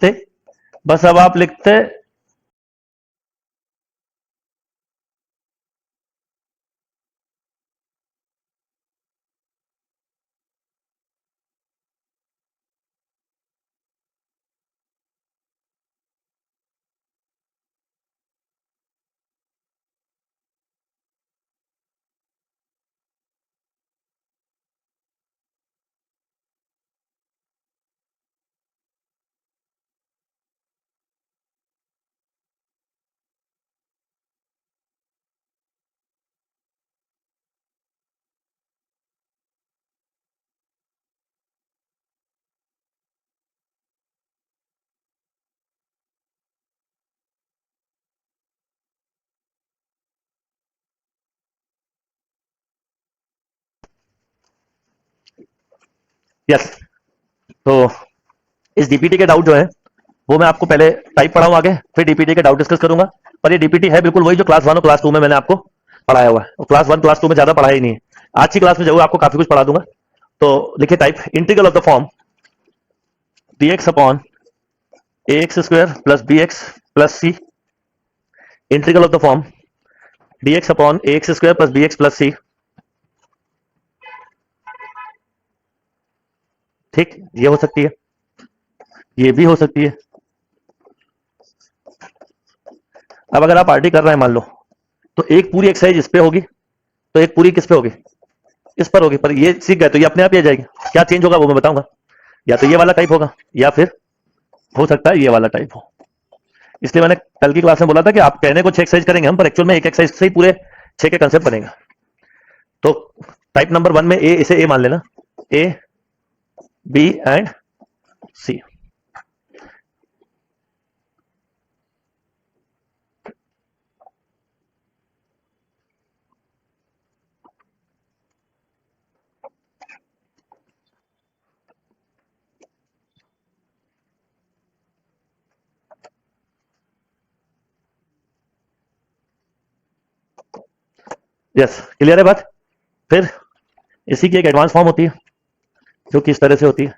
लिखते, बस अब आप लिखते यस। तो इस डीपीटी के डाउट जो है वो मैं आपको पहले टाइप पढ़ाऊँ आगे, फिर डीपीटी के डाउट डिस्कस करूंगा। पर ये डीपीटी है बिल्कुल वही जो क्लास 1 और क्लास 2 में मैंने आपको पढ़ाया हुआ है, और क्लास 1 क्लास 2 में ज्यादा पढ़ाया ही नहीं है। आज की क्लास में जरूर आपको काफी कुछ पढ़ा दूंगा। तो लिखिए type integral of the form dx upon ax square plus bx plus c, integral of the form dx upon ax square plus bx plus c। ठीक, ये हो सकती है, ये भी हो सकती है। अब अगर आप पार्टी कर रहे हैं मान लो, तो एक पूरी एक्सरसाइज इस पे होगी, तो एक पूरी किस पे होगी, इस पर होगी। पर ये सीख गए तो ये अपने आप ही आ जाएगी। क्या चेंज होगा वो मैं बताऊंगा, या तो ये वाला टाइप होगा या फिर हो सकता है ये वाला टाइप हो। इसलिए मैंने कल की क्लास में बोला था कि आप कहने को 6 एक्सरसाइज करेंगे हम, पर एक्चुअल में एक एक्सरसाइज से ही पूरे 6 के कंसेप्ट बनेगा। तो टाइप नंबर 1 में ए, इसे ए मान लेना, A B and C. Yes, clear है बात। फिर इसी की एक एडवांस फॉर्म होती है जो कि इस तरह से होती है।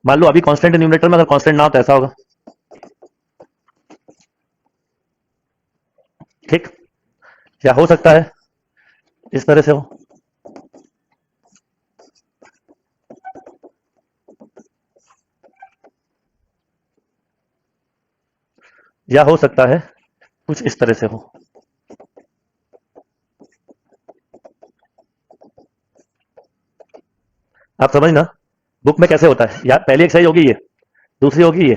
मान लो अभी कांस्टेंट न्यूमरेटर में, अगर कांस्टेंट ना हो तो ऐसा होगा। ठीक, या हो सकता है इस तरह से हो, या हो सकता है कुछ इस तरह से हो। आप समझना बुक में कैसे होता है। या पहली एक्सरसाइज होगी ये, दूसरी होगी ये।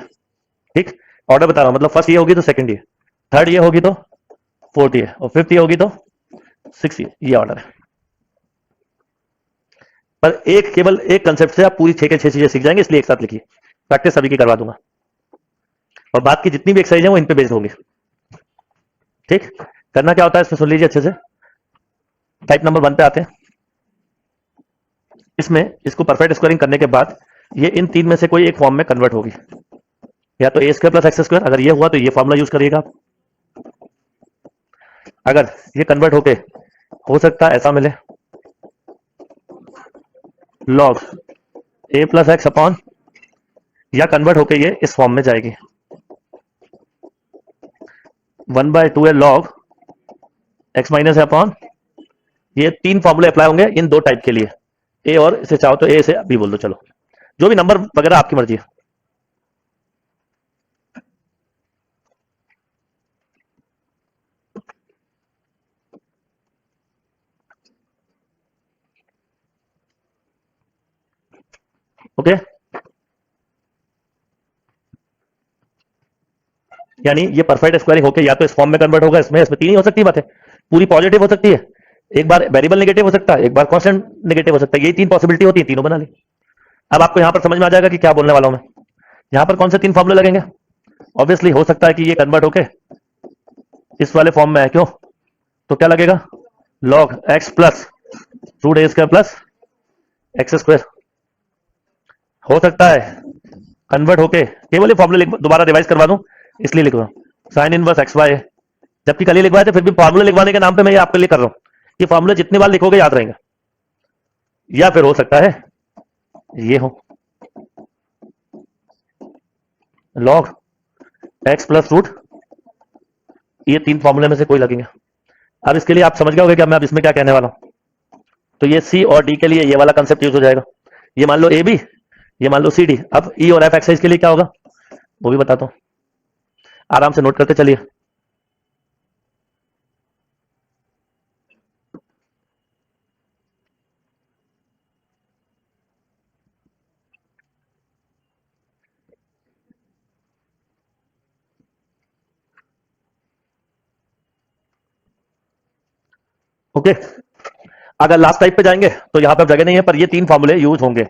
ठीक, ऑर्डर बता रहा हूं, मतलब फर्स्ट ये होगी तो सेकंड ये, थर्ड ये होगी तो फोर्थ ये, और फिफ्थ ये होगी तो सिक्स ये ऑर्डर है। पर एक केवल एक कंसेप्ट से आप पूरी 6 के 6 चीजें सीख जाएंगे, इसलिए एक साथ लिखिए। प्रैक्टिस सभी की करवा दूंगा, और बात की जितनी भी एक्सरसाइज है वो इन पे बेस्ड होंगी। ठीक, करना क्या होता है इसमें सुन लीजिए अच्छे से। टाइप नंबर 1 पे आते हैं। इसमें इसको परफेक्ट स्क्वायरिंग करने के बाद ये इन तीन में से कोई एक फॉर्म में कन्वर्ट होगी। या तो ए स्क्वायर प्लस एक्स स्क्वायर, अगर ये हुआ तो ये फॉर्मूला यूज करिएगा आप। अगर ये कन्वर्ट होके हो सकता है ऐसा मिले, log a plus x upon, या कन्वर्ट होके ये इस फॉर्म में जाएगी 1/2 लॉग एक्स माइनस अपॉन। ये तीन फॉर्मूले अप्लाई होंगे इन दो टाइप के लिए। ए, और इसे चाहो तो ए से बी बोल दो, चलो जो भी नंबर वगैरह आपकी मर्जी है। ओके, यानी ये परफेक्ट स्क्वायरिंग होके या तो इस फॉर्म में कन्वर्ट होगा, इसमें इसमें तीन ही हो सकती है बातें। पूरी पॉजिटिव हो सकती है, एक बार वेरिएबल नेगेटिव हो सकता है, एक बार कांस्टेंट नेगेटिव हो सकता है। यही तीन पॉसिबिलिटी होती है, तीनों बना ली। अब आपको यहां पर समझ में आ जाएगा कि क्या बोलने वाला हूं मैं। यहां पर कौन से तीन फॉर्मूले लगेंगे। ऑब्वियसली हो सकता है कि ये कन्वर्ट होके इस वाले फॉर्म में है, क्यों, तो क्या लगेगा, लॉग एक्स प्लस रूट ए स्क्वायर प्लस एक्स स्क्वायर। हो सकता है कन्वर्ट होके केवल ये फॉर्मूले दोबारा रिवाइज करवा दूं, इसलिए लिख रहा हूं साइन इनवर्स एक्स वाई, जबकि कल ही लिखवाए थे, फिर भी फॉर्मूले लिखवाने के नाम पे मैं ये आपके लिए कर रहा हूं कि फॉर्मूले जितनी बार लिखोगे याद रहेंगे। या फिर हो सकता है ये हो, लॉग एक्स प्लस रूट, ये 3 फॉर्मूले में से कोई लगेंगे। अब इसके लिए आप समझ गए होंगे कि अब मैं अब इसमें क्या कहने वाला हूं। तो ये सी और डी के लिए ये वाला कंसेप्ट यूज हो जाएगा। ये मान लो ए बी, ये मान लो सी डी। अब ई और एफ एक्साइज के लिए क्या होगा वो भी बताता हूं, आराम से नोट करते चलिए। ओके, अगर लास्ट टाइप पे जाएंगे तो यहां पर जगह नहीं है, पर ये 3 फॉर्मूले यूज होंगे,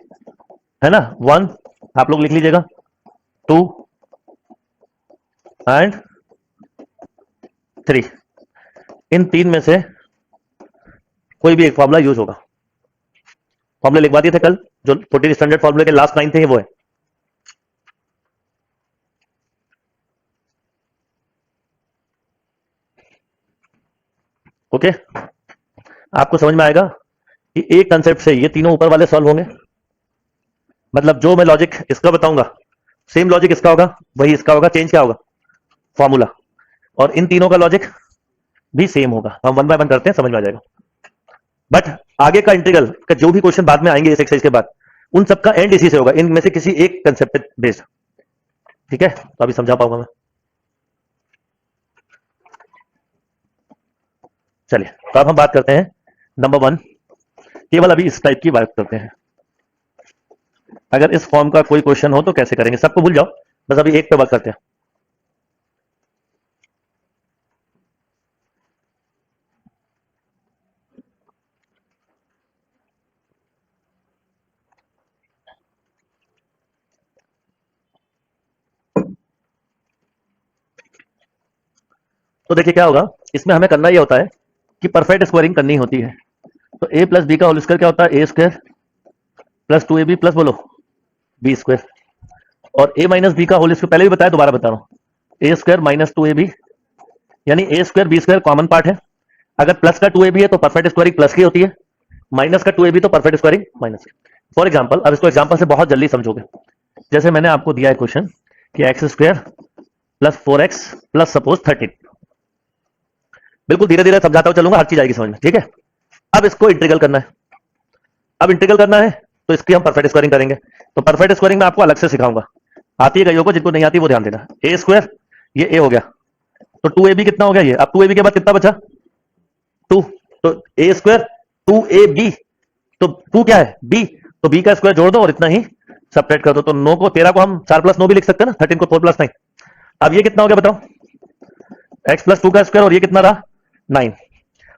है ना। 1 आप लोग लिख लीजिएगा, 2 एंड 3, इन 3 में से कोई भी एक फॉर्मूला यूज होगा। फॉर्मूले लिखवा दिए थे कल, जो 14 स्टैंडर्ड फॉर्मूले के लास्ट 9 थे, वो है। ओके, आपको समझ में आएगा कि एक कंसेप्ट से ये तीनों ऊपर वाले सॉल्व होंगे। मतलब जो मैं लॉजिक इसका बताऊंगा, सेम लॉजिक इसका होगा, वही इसका होगा, चेंज क्या होगा फॉर्मूला। और इन तीनों का लॉजिक भी सेम होगा। हम 1 बाय 1 करते हैं, समझ में आ जाएगा। बट आगे का इंटीग्रल का जो भी क्वेश्चन बाद में आएंगे इस एक्सरसाइज के बाद, उन सबका एंड इसी से होगा, इनमें से किसी एक कंसेप्ट पे बेस्ड। ठीक है, तो अभी समझा पाऊंगा मैं। चलिए, तो अब हम बात करते हैं नंबर 1। केवल अभी इस टाइप की बात करते हैं। अगर इस फॉर्म का कोई क्वेश्चन हो तो कैसे करेंगे, सबको भूल जाओ, बस अभी एक पे बात करते हैं। तो देखिए क्या होगा, इसमें हमें करना यह होता है कि परफेक्ट स्क्वायरिंग करनी होती है। तो a प्लस बी का होल स्क्वायर क्या होता है, ए स्क्वायर प्लस 2ab प्लस बोलो बी स्क्वायर। और a माइनस बी का होल स्क्वायर पहले भी बताया, दोबारा बता रहा हूं, ए स्क्वायर माइनस 2ab, यानी a square b square common part है। अगर प्लस का 2ab है तो परफेक्ट स्क्वायरिंग प्लस की होती है, माइनस का 2ab तो परफेक्ट स्क्वायरिंग माइनस की। फॉर एग्जाम्पल, अब इसको एग्जाम्पल से बहुत जल्दी समझोगे। जैसे मैंने आपको दिया है क्वेश्चन कि x square plus 4x plus suppose 13। बिल्कुल धीरे धीरे समझाता हुआ चलूंगा, हर चीज आएगी समझ में, ठीक है। अब इसको इंटीग्रल करना है। अब इंटीग्रल करना है तो इसकी हम परफेक्ट स्क्वायरिंग करेंगे। तो परफेक्ट स्क्वायरिंग मैं आपको अलग से सिखाऊंगा, आती है कईयों को, जिनको नहीं आती वो ध्यान देना। ए स्क्वायर, ये ए हो गया, तो 2ab कितना हो गया ये। अब 2ab के बाद कितना बचा 2, तो ए स्क्वायर 2ab, तो 2 क्या है b, तो b का स्क्वायर जोड़ दो और इतना ही सब्ट्रैक्ट कर दो। तो 9 को 13 को हम 4 प्लस 9 भी लिख सकते हैं ना, 13 को 4 प्लस 9। अब ये कितना हो गया बताओ, x प्लस 2 का स्क्वायर, और ये कितना रहा 9।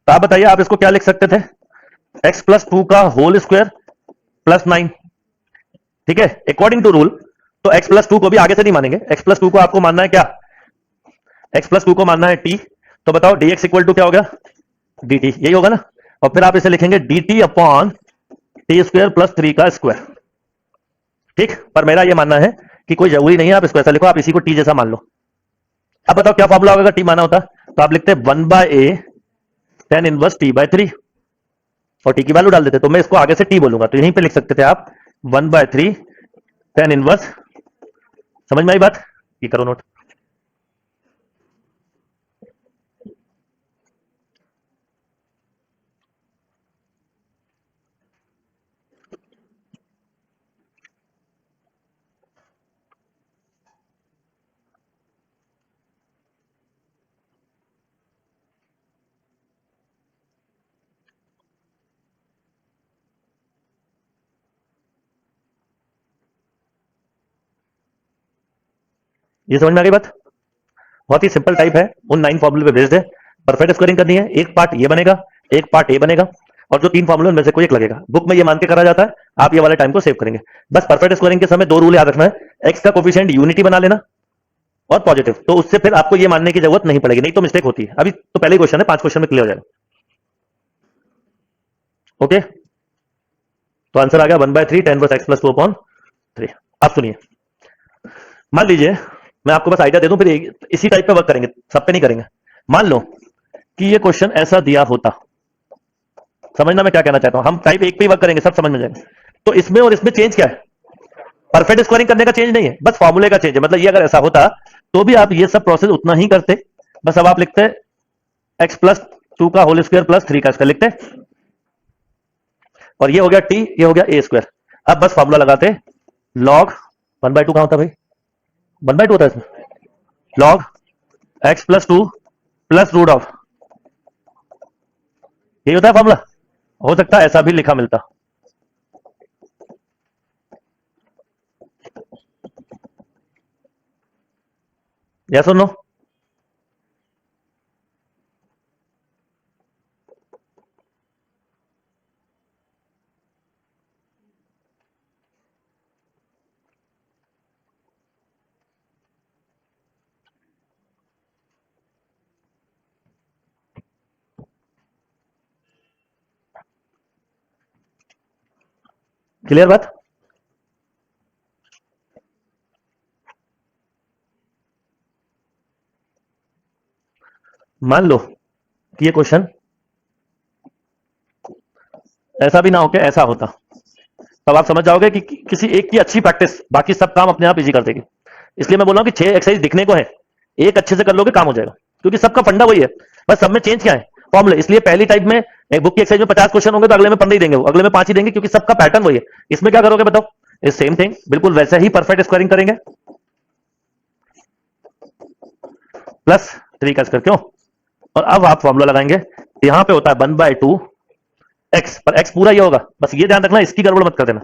तो आप बताइए, आप इसको क्या लिख सकते थे, x प्लस 2 का होल स्क्वायर प्लस 9। ठीक है, अकॉर्डिंग टू रूल तो x प्लस 2 को भी आगे से नहीं मानेंगे, x प्लस 2 को आपको मानना है क्या, x प्लस 2 को मानना है t। तो बताओ dx इक्वल टू क्या होगा dt, यही होगा ना। और फिर आप इसे लिखेंगे dt upon T square plus 3 का स्क्वायर। ठीक, पर मेरा यह मानना है कि कोई जरूरी नहीं है आप इसको ऐसा लिखो, आप इसी को t जैसा मान लो। अब बताओ क्या फॉर्मूला होगा अगर t माना होता, तो आप लिखते 1/a tan inverse t by 3 और t की वैल्यू डाल देते। तो मैं इसको आगे से t बोलूंगा, तो यहीं पे लिख सकते थे आप 1/3 tan इनवर्स। समझ में आई बात, ये करो नोट। ये समझ में आ गई बात, बहुत ही सिंपल टाइप है, उन 9 फॉर्मूले पे बेस्ड है। परफेक्ट स्क्वायरिंग करनी है, एक पार्ट ये बनेगा, एक पार्ट ए बनेगा, और जो 3 फॉर्मूले उनमें से कोई एक लगेगा। बुक में ये मान के करा जाता है, आप ये वाले टाइम को सेव करेंगे। बस परफेक्ट स्क्वायरिंग के समय 2 रूल याद रखना है, एक्स का कोफिशिएंट यूनिटी बना लेना और पॉजिटिव, तो उससे फिर आपको ये मानने की जरूरत नहीं पड़ेगी, नहीं तो मिस्टेक होती है। अभी तो पहले क्वेश्चन है, 5 क्वेश्चन में क्लियर हो जाएगा। ओके, तो आंसर आ गया 1/3 tan inverse x plus 2 upon 3। अब सुनिए, मान लीजिए मैं आपको बस आइडिया दे दूं, फिर इसी टाइप पे वर्क करेंगे, सब पे नहीं करेंगे। मान लो कि ये क्वेश्चन ऐसा दिया होता, समझना मैं क्या कहना चाहता हूं, हम टाइप 1 पे ही वर्क करेंगे, सब समझ में जाएगा। तो इसमें और इसमें चेंज क्या है, परफेक्ट स्क्वायरिंग करने का चेंज नहीं है, बस फॉर्मूले का चेंज है। मतलब ये अगर ऐसा होता तो भी आप ये सब प्रोसेस उतना ही करते, बस अब आप लिखते एक्स प्लस टू का होल स्क्वायर प्लस थ्री का स्क्वायर लिखते, और ये हो गया टी, ये हो गया ए स्क्वायर। अब बस फॉर्मूला लगाते, लॉग वन बाय टू कहां होता है भाई, वन बाय टू होता है इसमें, log x plus two plus root of, यही होता है फॉर्मूला। हो सकता है ऐसा भी लिखा मिलता। यस और नो? क्लियर बात? मान लो कि ये क्वेश्चन ऐसा भी ना हो कि ऐसा होता, तब आप समझ जाओगे कि किसी एक की अच्छी प्रैक्टिस बाकी सब काम अपने आप इजी कर देगी। इसलिए मैं बोल रहा हूं कि 6 एक्सरसाइज दिखने को है, एक अच्छे से कर लोगे काम हो जाएगा, क्योंकि सबका फंडा वही है, बस सब में चेंज क्या है, फॉर्मूले। इसलिए पहली टाइप में एक बुक की एक्सरसाइज में 50 क्वेश्चन होंगे तो अगले में 15 ही देंगे, वो अगले में 5 ही देंगे, क्योंकि सबका पैटर्न वही है। इसमें क्या करोगे बताओ? इस सेम थिंग बिल्कुल वैसे ही परफेक्ट स्क्वायरिंग करेंगे, प्लस थ्री का स्क्वायर, क्यों? और अब आप फॉर्मूला लगाएंगे, यहां पे होता है 1/2 एक्स, पर एक्स पूरा ये होगा, बस ये ध्यान रखना, इसकी गड़बड़ मत कर देना।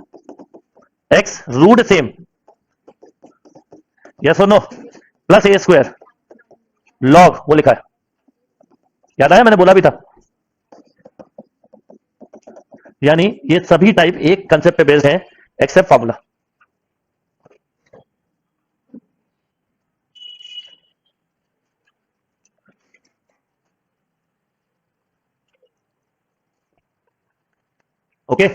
एक्स रूट सेम, यस और नो, प्लस ए स्क्वायर लॉग, वो लिखा है, याद आया, मैंने बोला भी था। यानी ये सभी टाइप एक कंसेप्ट पे बेस्ड है, एक्सेप्ट फॉर्मूला। ओके,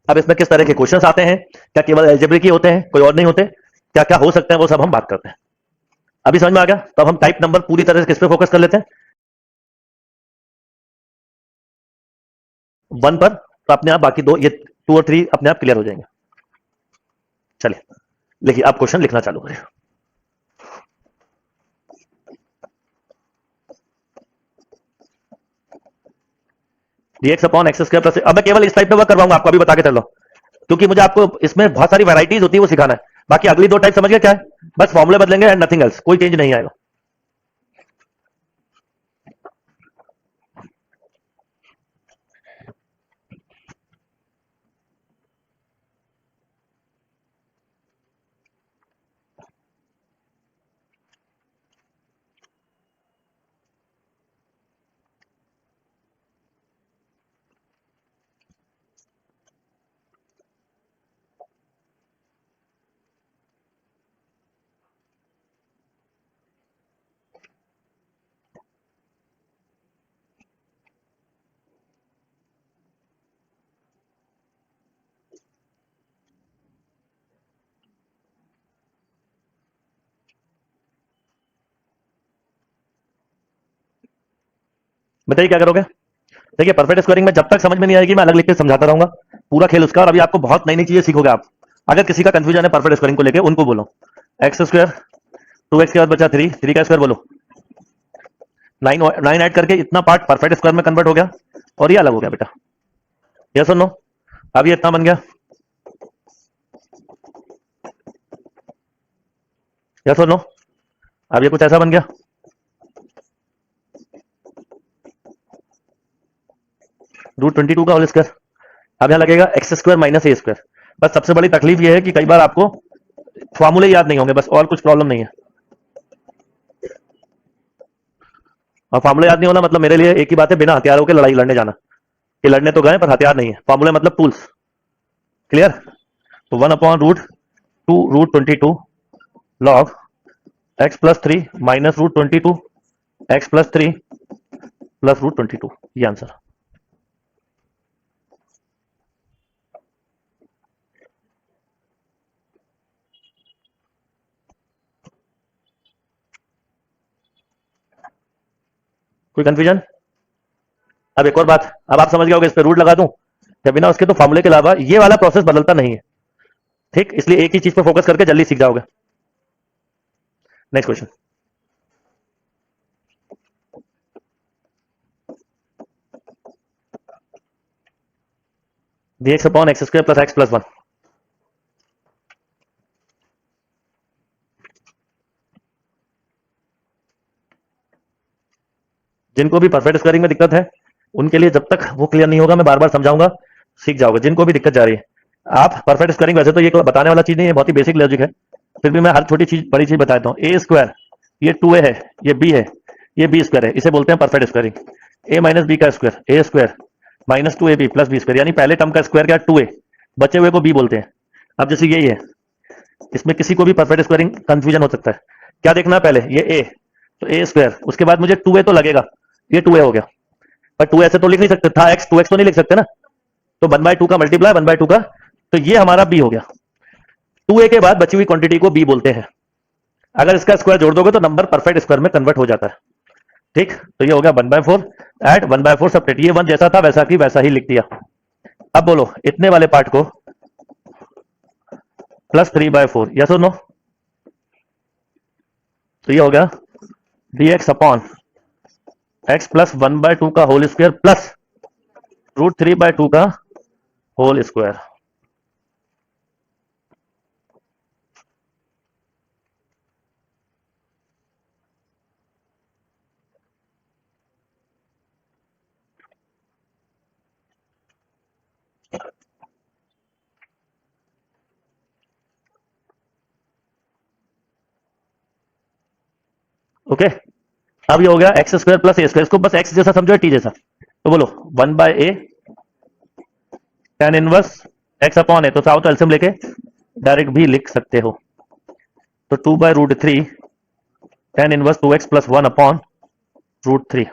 अब इसमें किस तरह के क्वेश्चंस आते हैं, क्या केवल एल्जेब्रिक ही होते हैं, कोई और नहीं होते, क्या क्या हो सकते हैं, वो सब हम बात करते हैं। अभी समझ में आ गया? तो अब हम टाइप नंबर पूरी तरह से किस पे फोकस कर लेते हैं, वन पर, तो अपने आप बाकी दो, ये टू और थ्री अपने आप क्लियर हो जाएंगे। चलिए देखिए, आप क्वेश्चन लिखना चालू करें। dx upon x square plus, अब मैं केवल इस टाइप पे वर्क करवाऊंगा, आपको अभी बता के चलो, क्योंकि मुझे आपको इसमें बहुत सारी वैरायटीज होती है वो सिखाना है। बाकी अगली दो टाइप समझ गए क्या है, बस फॉर्मूले बदलेंगे एंड नथिंग एल्स, कोई चेंज नहीं आएगा। बताइए क्या करोगे? देखिए, परफेक्ट स्क्वायरिंग में जब तक समझ में नहीं आएगी मैं अलग लिख के समझाता रहूंगा, पूरा खेल उसका। और अभी आपको बहुत नई नई चीजें सीखोगे आप। अगर किसी का कंफ्यूजन है परफेक्ट स्क्वायरिंग को लेकर, उनको बोलो एक्स स्क्वायर, टू एक्स के बाद बचा थ्री, थ्री का स्क्वायर बोलो, नाइन, नाइन ऐड करके इतना पार्ट परफेक्ट स्क्वायर में कन्वर्ट हो गया, और ये अलग हो गया बेटा। यस और नो? अब ये इतना बन गया, यस और नो? अब ये कुछ ऐसा बन गया, √22 का होल स्क्वायर। अब यहां लगेगा एक्स स्क्वायर माइनस ए स्क्वायर। बस सबसे बड़ी तकलीफ ये है कि कई बार आपको फॉर्मूले याद नहीं होंगे, बस, और कुछ प्रॉब्लम नहीं है। और फॉर्मूले याद नहीं होना मतलब मेरे लिए एक ही बात है, बिना हथियारों के लड़ाई लड़ने जाना, कि लड़ने तो गए पर हथियार नहीं है। फॉर्मूले मतलब टूल्स। क्लियर? तो 1/√2 log x plus three minus √22 x plus three plus √22, ये आंसर। कोई कंफ्यूजन? अब एक और बात, अब आप समझ गए होगे, इस पे रूट लगा दूं या बिना उसके, तो फॉर्मूले के अलावा ये वाला प्रोसेस बदलता नहीं है। ठीक, इसलिए एक ही चीज पर फोकस करके जल्दी सीख जाओगे। Next question. dx upon x square plus x plus one. जिनको भी परफेक्ट स्क्वायरिंग में दिक्कत है उनके लिए जब तक वो क्लियर नहीं होगा मैं बार बार समझाऊंगा, सीख जाओगे। जिनको भी दिक्कत जा रही है, आप परफेक्ट स्क्वायरिंग, वैसे तो ये बताने वाला चीज नहीं है, बहुत ही बेसिक लॉजिक है, फिर भी मैं हर छोटी चीज बड़ी चीज बताता हूँ। ए स्क्वायर, ये 2a है, ये b है, ये b स्क्वायर है, इसे बोलते हैं perfect squaring. A minus b का square, a square minus 2ab plus b square, यानी पहले टर्म का स्क्वायर क्या, 2a, बचे हुए को b बोलते हैं। अब जैसे यही है, इसमें किसी को भी परफेक्ट स्क्वायरिंग कंफ्यूजन हो सकता है। क्या देखना है पहले, ये a, तो ए स्क्वायर, उसके बाद मुझे 2a तो लगेगा, ये 2a हो गया, पर 2 ऐसे तो लिख नहीं सकते था, x 2x तो नहीं लिख सकते ना, तो 1/2 का मल्टीप्लाई 1/2 का, तो ये हमारा b हो गया। 2a के बाद बची हुई क्वांटिटी को b बोलते हैं। अगर इसका स्क्वायर जोड़ दोगे तो नंबर परफेक्ट स्क्वायर में कन्वर्ट हो जाता है। ठीक, तो ये हो गया 1/4 एट 1/4 सब्ट्रैक्ट, ये 1 जैसा था वैसा की वैसा ही लिख दिया। अब बोलो इतने वाले पार्ट को प्लस 3/4, यस और नो? तो ये हो गया dx अपॉन एक्स प्लस 1/2 का होल स्क्वायर प्लस √3/2 का होल स्क्वायर। ओके, अब ये हो गया एक्स स्क्वायर प्लस ए स्क्वायर, इसको बस एक्स जैसा समझो, टी जैसा, तो बोलो 1/a tan inverse x upon a, तो चाहो तो एलसीएम लेके डायरेक्ट भी लिख सकते हो, तो 2/√3 tan inverse 2x plus 1 upon √3।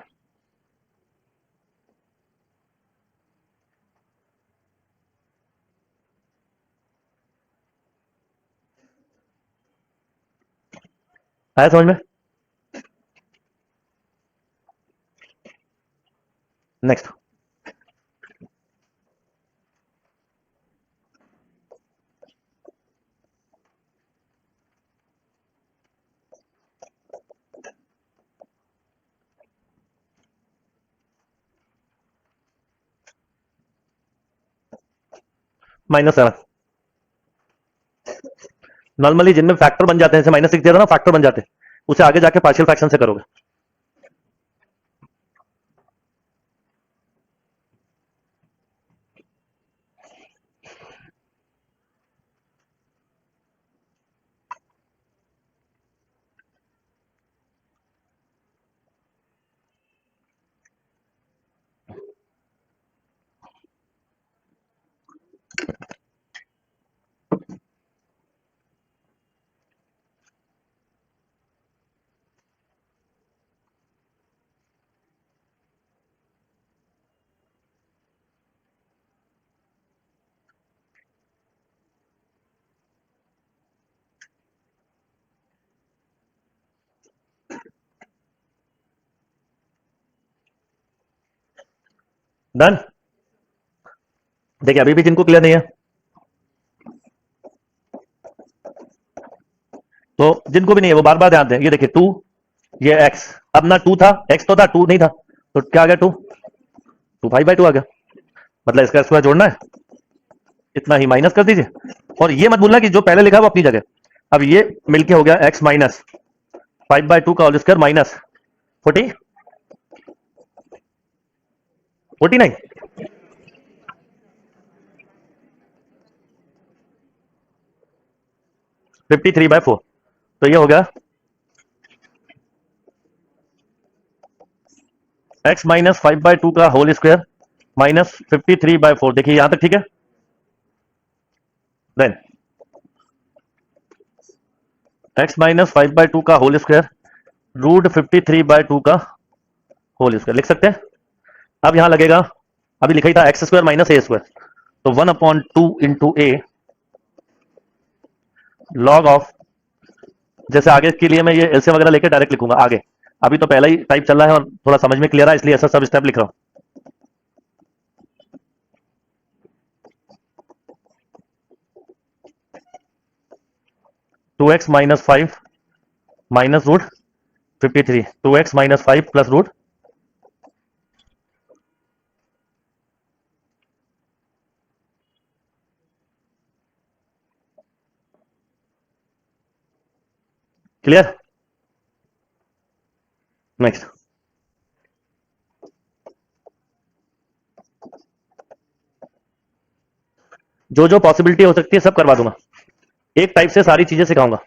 आया समझ में? नेक्स्ट, -7। नॉर्मली जिनमें फैक्टर बन जाते हैं, जैसे -6 दिया था ना, फैक्टर बन जाते हैं, उसे आगे जाके पार्शियल फ्रैक्शन से करोगे। डन। देखिए अभी भी जिनको क्लियर नहीं है, तो जिनको भी नहीं है वो बार बार ध्यान दें। ये देखिए 2, ये x, अब ना 2 था, x तो था, 2 नहीं था, तो क्या आ गया, 2, 5/2 आ गया। मतलब इसका स्क्वायर जोड़ना है, इतना ही माइनस कर दीजिए, और ये मत भूलना कि जो पहले लिखा है वो अपनी जगह। अब ये मिलके हो गया x माइनस 5/2 का होल स्क्वायर माइनस 49, 53/4, तो ये हो गया x माइनस 5/2 का होल स्क्वायर माइनस 53/4। देखिए यहां तक ठीक है। देन x माइनस 5/2 का होल स्क्वायर √53/2 का होल स्क्वायर लिख सकते हैं। अब यहां लगेगा, अभी लिखा ही था एक्स स्क्वायर माइनस ए स्क्वायर, तो 1/2 इंटू ए लॉग ऑफ, जैसे आगे के लिए मैं ये एलसीएम वगैरह लेकर डायरेक्ट लिखूंगा आगे, अभी तो पहला ही टाइप चल रहा है और थोड़ा समझ में क्लियर है, इसलिए ऐसा सब स्टेप लिख रहा हूं। 2x minus 5 minus root 53, 2x minus 5 plus root clear. Next, जो जो पॉसिबिलिटी हो सकती है सब करवा दूंगा, एक टाइप से सारी चीजें सिखाऊंगा।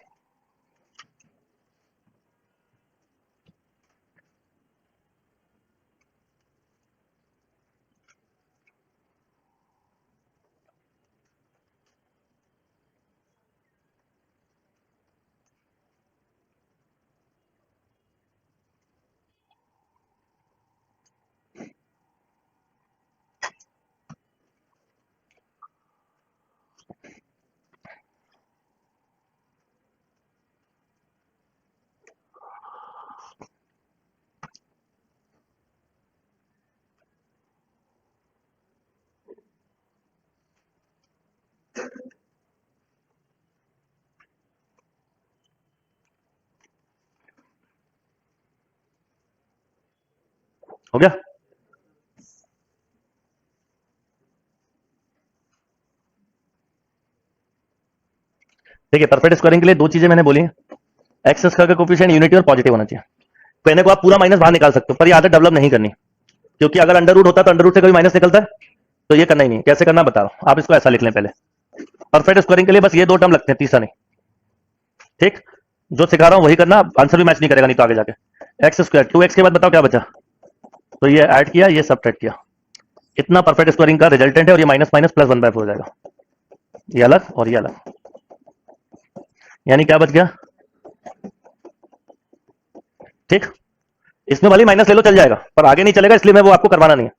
हो गया। देखिए, परफेक्ट स्क्वायरिंग के लिए दो चीजें मैंने बोली हैं, एक्स स्क्वायर का कोफिशिएंट यूनिटी और पॉजिटिव होना चाहिए। कहने को आप पूरा माइनस बाहर निकाल सकते हो, पर ये आदत डेवलप नहीं करनी, क्योंकि अगर अंडर रूट होता तो अंडर रूट से कभी माइनस निकलता है, तो ये करना ही नहीं। कैसे करना बता रहा हूं, आप इसको ऐसा लिख लें पहले। परफेक्ट स्क्वायरिंग के लिए बस ये दो टर्म लगते हैं, तीसरा नहीं। ठीक, जो सिखा रहा हूं वही करना, आंसर भी मैच नहीं करेगा नहीं तो आगे जाके। एक्स स्क्वायर 2x के बाद बताओ क्या बचा, तो ये ऐड किया, ये सबट्रैक्ट किया, इतना परफेक्ट स्क्वायरिंग का रिजल्टेंट है, और ये माइनस माइनस प्लस 1/4 हो जाएगा, ये अलग और ये अलग, यानी क्या बच गया। ठीक, इसमें वाली माइनस ले लो चल जाएगा, पर आगे नहीं चलेगा, इसलिए मैं वो आपको करवाना नहीं है।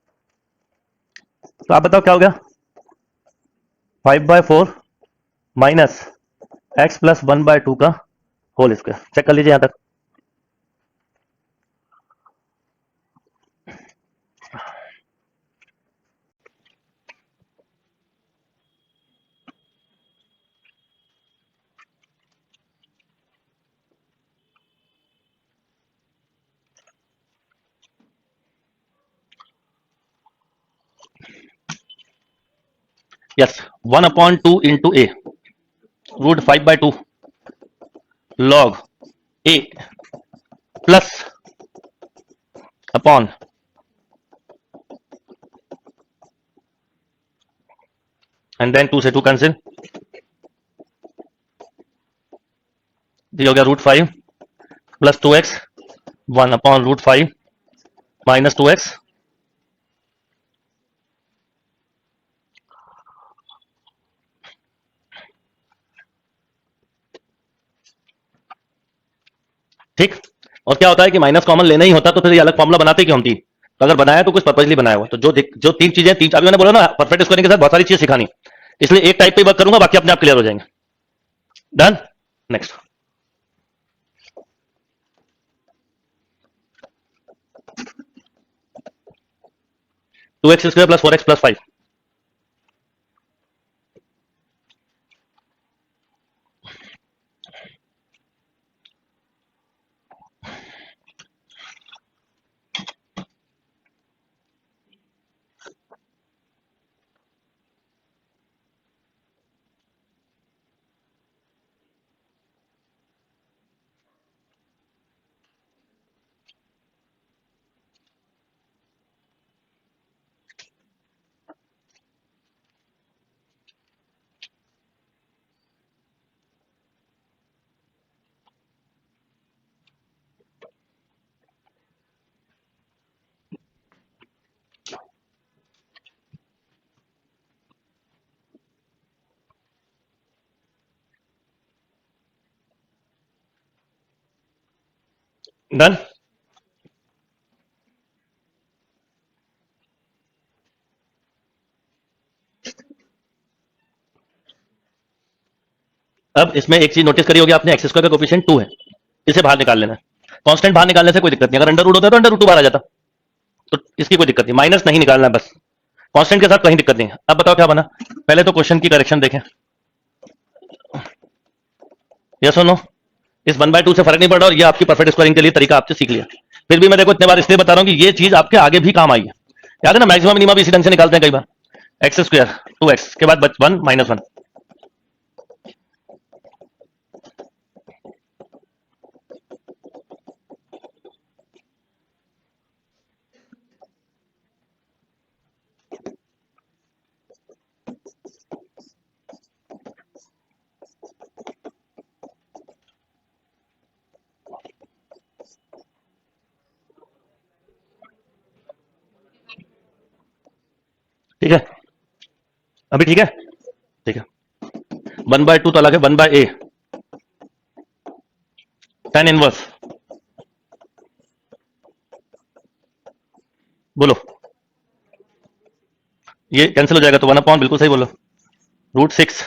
तो आप बताओ क्या हो गया, 5/4 माइनस एक्स प्लस 1/2 का होल स्क्वायर। चेक कर लीजिए यहां तक। Yes, 1/2 into a root 5/2 log a plus upon and then 2 से 2 कैंसिल, ये हो गया √5 प्लस 2x 1/√5 माइनस 2x ठीक। और क्या होता है कि माइनस कॉमन लेना ही होता तो फिर ये अलग फॉर्मुला बनाते क्यों हम थी, तो अगर बनाया तो कुछ पर्पजली बनाया हुआ। तो जो तीन चीजें, तीन अभी मैंने बोला ना, परफेक्ट स्क्वायरिंग के साथ बहुत सारी चीजें सिखानी, इसलिए एक टाइप पे वर्क करूंगा, बाकी अपने आप क्लियर हो जाएंगे। Done. Next, two x square plus 4x plus 5, done. अब इसमें एक चीज नोटिस करी होगी आपने, एक्स स्क्वायर का कोफिशिएंट 2 है, इसे बाहर निकाल लेना है। कांस्टेंट बाहर निकालने से कोई दिक्कत नहीं, अगर अंडर रूट होता तो अंडर रूट 2 बाहर आ जाता, तो इसकी कोई दिक्कत नहीं, माइनस नहीं निकालना है बस, कांस्टेंट के साथ कहीं दिक्कत नहीं है। अब बताओ क्या बना, पहले तो क्वेश्चन की करेक्शन देखें। यस और नो? इस 1/2 से फर्क नहीं पड़ रहा और ये आपकी परफेक्ट स्क्वायरिंग के लिए तरीका आपसे सीख लिया। फिर भी मैं देखो इतने बार इसलिए बता रहा हूं कि ये चीज आपके आगे भी काम आई है। याद है ना, मैक्सिमम मिनिमम भी इसी ढंग से निकालते हैं कई बार। एक्स स्क्वायर 2x के बाद 1 - 1। ठीक है, अभी ठीक है? ठीक है। 1/2 तो अलग है, 1/a tan इनवर्स। बोलो, ये कैंसिल हो जाएगा तो 1/, बिल्कुल सही बोलो, √6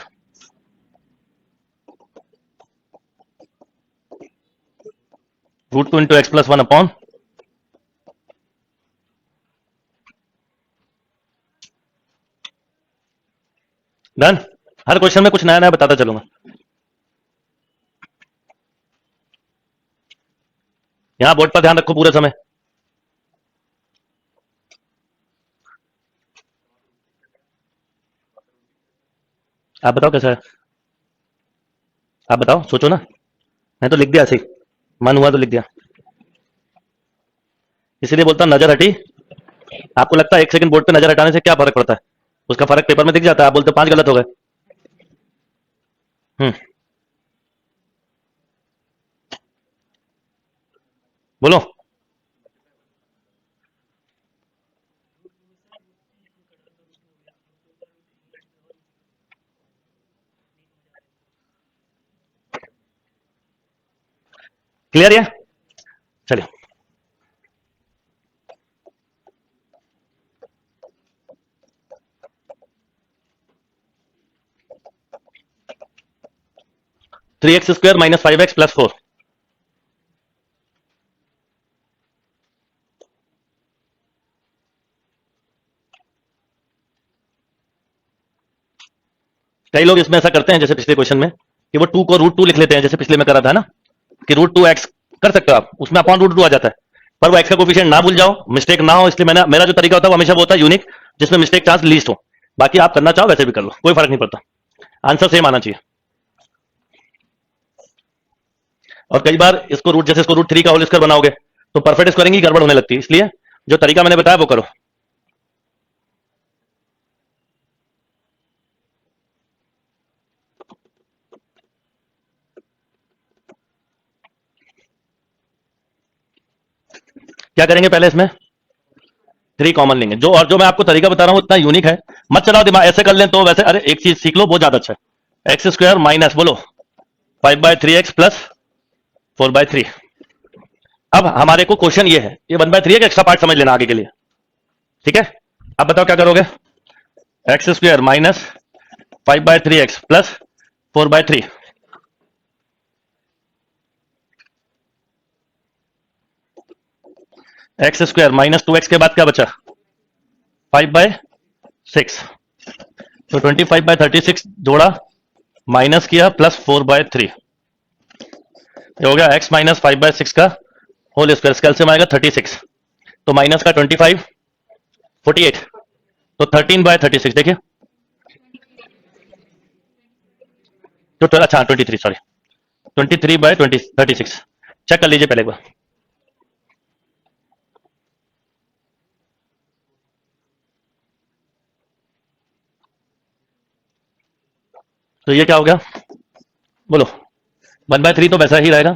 √2 इंटू एक्स प्लस 1/। डन। हर क्वेश्चन में कुछ नया नया बताता चलूंगा। यहां बोर्ड पर ध्यान रखो पूरे समय। आप बताओ कैसा है, आप बताओ, सोचो ना। मैं तो लिख दिया ऐसे ही, मन हुआ तो लिख दिया, इसीलिए बोलता हूं नजर हटी। आपको लगता है 1 सेकंड बोर्ड पे नजर हटाने से क्या फर्क पड़ता है? उसका फर्क पेपर में दिख जाता है। आप बोलते 5 गलत हो गए। हम्म, बोलो। क्लियर है? चलिए, (3x² - 5x + 4). कई लोग इसमें ऐसा करते हैं जैसे पिछले क्वेश्चन में कि वो 2 को √2 लिख लेते हैं, जैसे पिछले में करा था ना कि √2x कर सकते हो आप, उसमें अपॉन √2 आ जाता है। पर वो एक्स का कोफिशिएंट ना भूल जाओ, मिस्टेक ना हो, इसलिए मैंने, मेरा जो तरीका होता है वो हमेशा वो होता है यूनिक, जिसमें मिस्टेक चांस लीस्ट हो। बाकी आप करना चाहो वैसे भी कर लो, कोई फर्क नहीं पड़ता, आंसर सेम आना चाहिए। और कई बार इसको रूट, जैसे इसको √3 का होल स्क्वायर बनाओगे तो परफेक्ट स्क्वायरिंग ही गड़बड़ होने लगती है, इसलिए जो तरीका मैंने बताया वो करो। क्या करेंगे पहले, इसमें 3 कॉमन लेंगे, जो और जो मैं आपको तरीका बता रहा हूं उतना यूनिक है, मत चलाओ दिमाग, ऐसे कर लें तो वैसे, अरे एक चीज सीख लो, बहुत ज्यादा अच्छा है। (x² - बोलो 5/3x + 4/3)। अब हमारे को क्वेश्चन ये है, ये 1/3 का एक्स्ट्रा पार्ट समझ लेना आगे के लिए, ठीक है? अब बताओ क्या करोगे, (x² - 5/3x + 4/3)। (x² - 2x) के बाद क्या बचा, 5/6। तो 25/36 जोड़ा, माइनस किया, +4/3। ये हो गया x - 5/6 का होल स्क्वायर, कैल्सियम आएगा 36, तो माइनस का 25, 48, तो 13/36। देखिए तो अच्छा 23, सॉरी 23/36। चेक कर लीजिए पहले एक बार। तो ये क्या हो गया, बोलो, 1/3 तो वैसा ही रहेगा।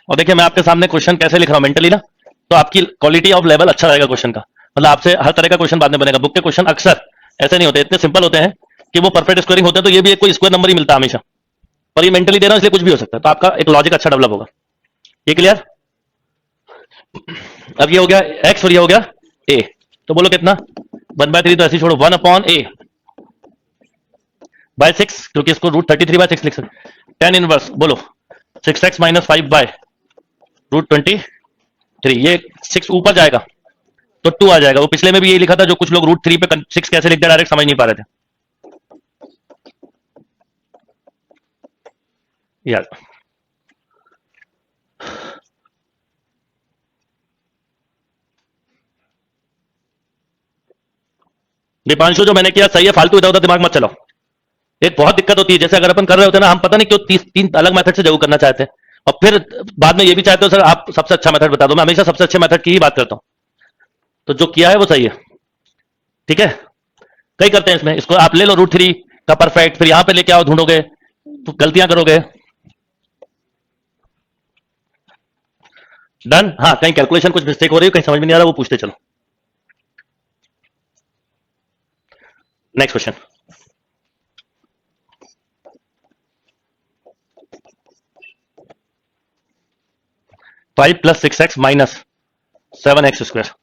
और देखिए मैं आपके सामने क्वेश्चन कैसे लिख रहा हूं मेंटली ना, तो आपकी क्वालिटी ऑफ लेवल अच्छा रहेगा क्वेश्चन का, मतलब आपसे हर तरह का क्वेश्चन बाद में बनेगा। बुक के क्वेश्चन अक्सर ऐसे नहीं होते, इतने सिंपल होते हैं कि वो परफेक्ट स्क्वायरिंग होते हैं, तो ये भी एक कोई स्क्वायर नंबर ही मिलता है हमेशा, पर ये मेंटली दे रहा हूं इसलिए कुछ भी हो सकता है, तो आपका एक लॉजिक अच्छा डेवलप होगा। ये क्लियर? अब ये हो गया एक्स और ये हो गया ए, तो बोलो कितना, 1/3 तो ऐसे छोड़ो, 1/a/6, क्योंकि इसको √33/6 लिख सकते। tan इनवर्स बोलो 6x - 5/√23, ये 6 ऊपर जाएगा तो 2 आ जाएगा। वो पिछले में भी ये लिखा था, जो कुछ लोग √3 पे 6 कैसे लिखते डायरेक्ट समझ नहीं पा रहे थे। यार दीपांशु जो मैंने किया सही है, फालतू इधर उधर दिमाग मत चलाओ। एक बहुत दिक्कत होती है, जैसे अगर अपन कर रहे होते हैं ना, हम पता नहीं क्यों तीन अलग मेथड से जरूर करना चाहते हैं, और फिर बाद में ये भी चाहते हो सर आप सबसे अच्छा मेथड बता दो। मैं हमेशा सबसे अच्छे मेथड की ही बात करता हूं, तो जो किया है वो सही है। ठीक है, कई करते हैं इसमें, इसको आप ले लो √3 का परफेक्ट, फिर यहां पे लेके आओ, ढूंढोगे तो गलतियां करोगे। डन। हाँ, कहीं कैलकुलेशन कुछ मिस्टेक हो रही है, कहीं समझ में नहीं आ रहा, वो पूछते चलो। Next question. 5 + 6x - 7x²।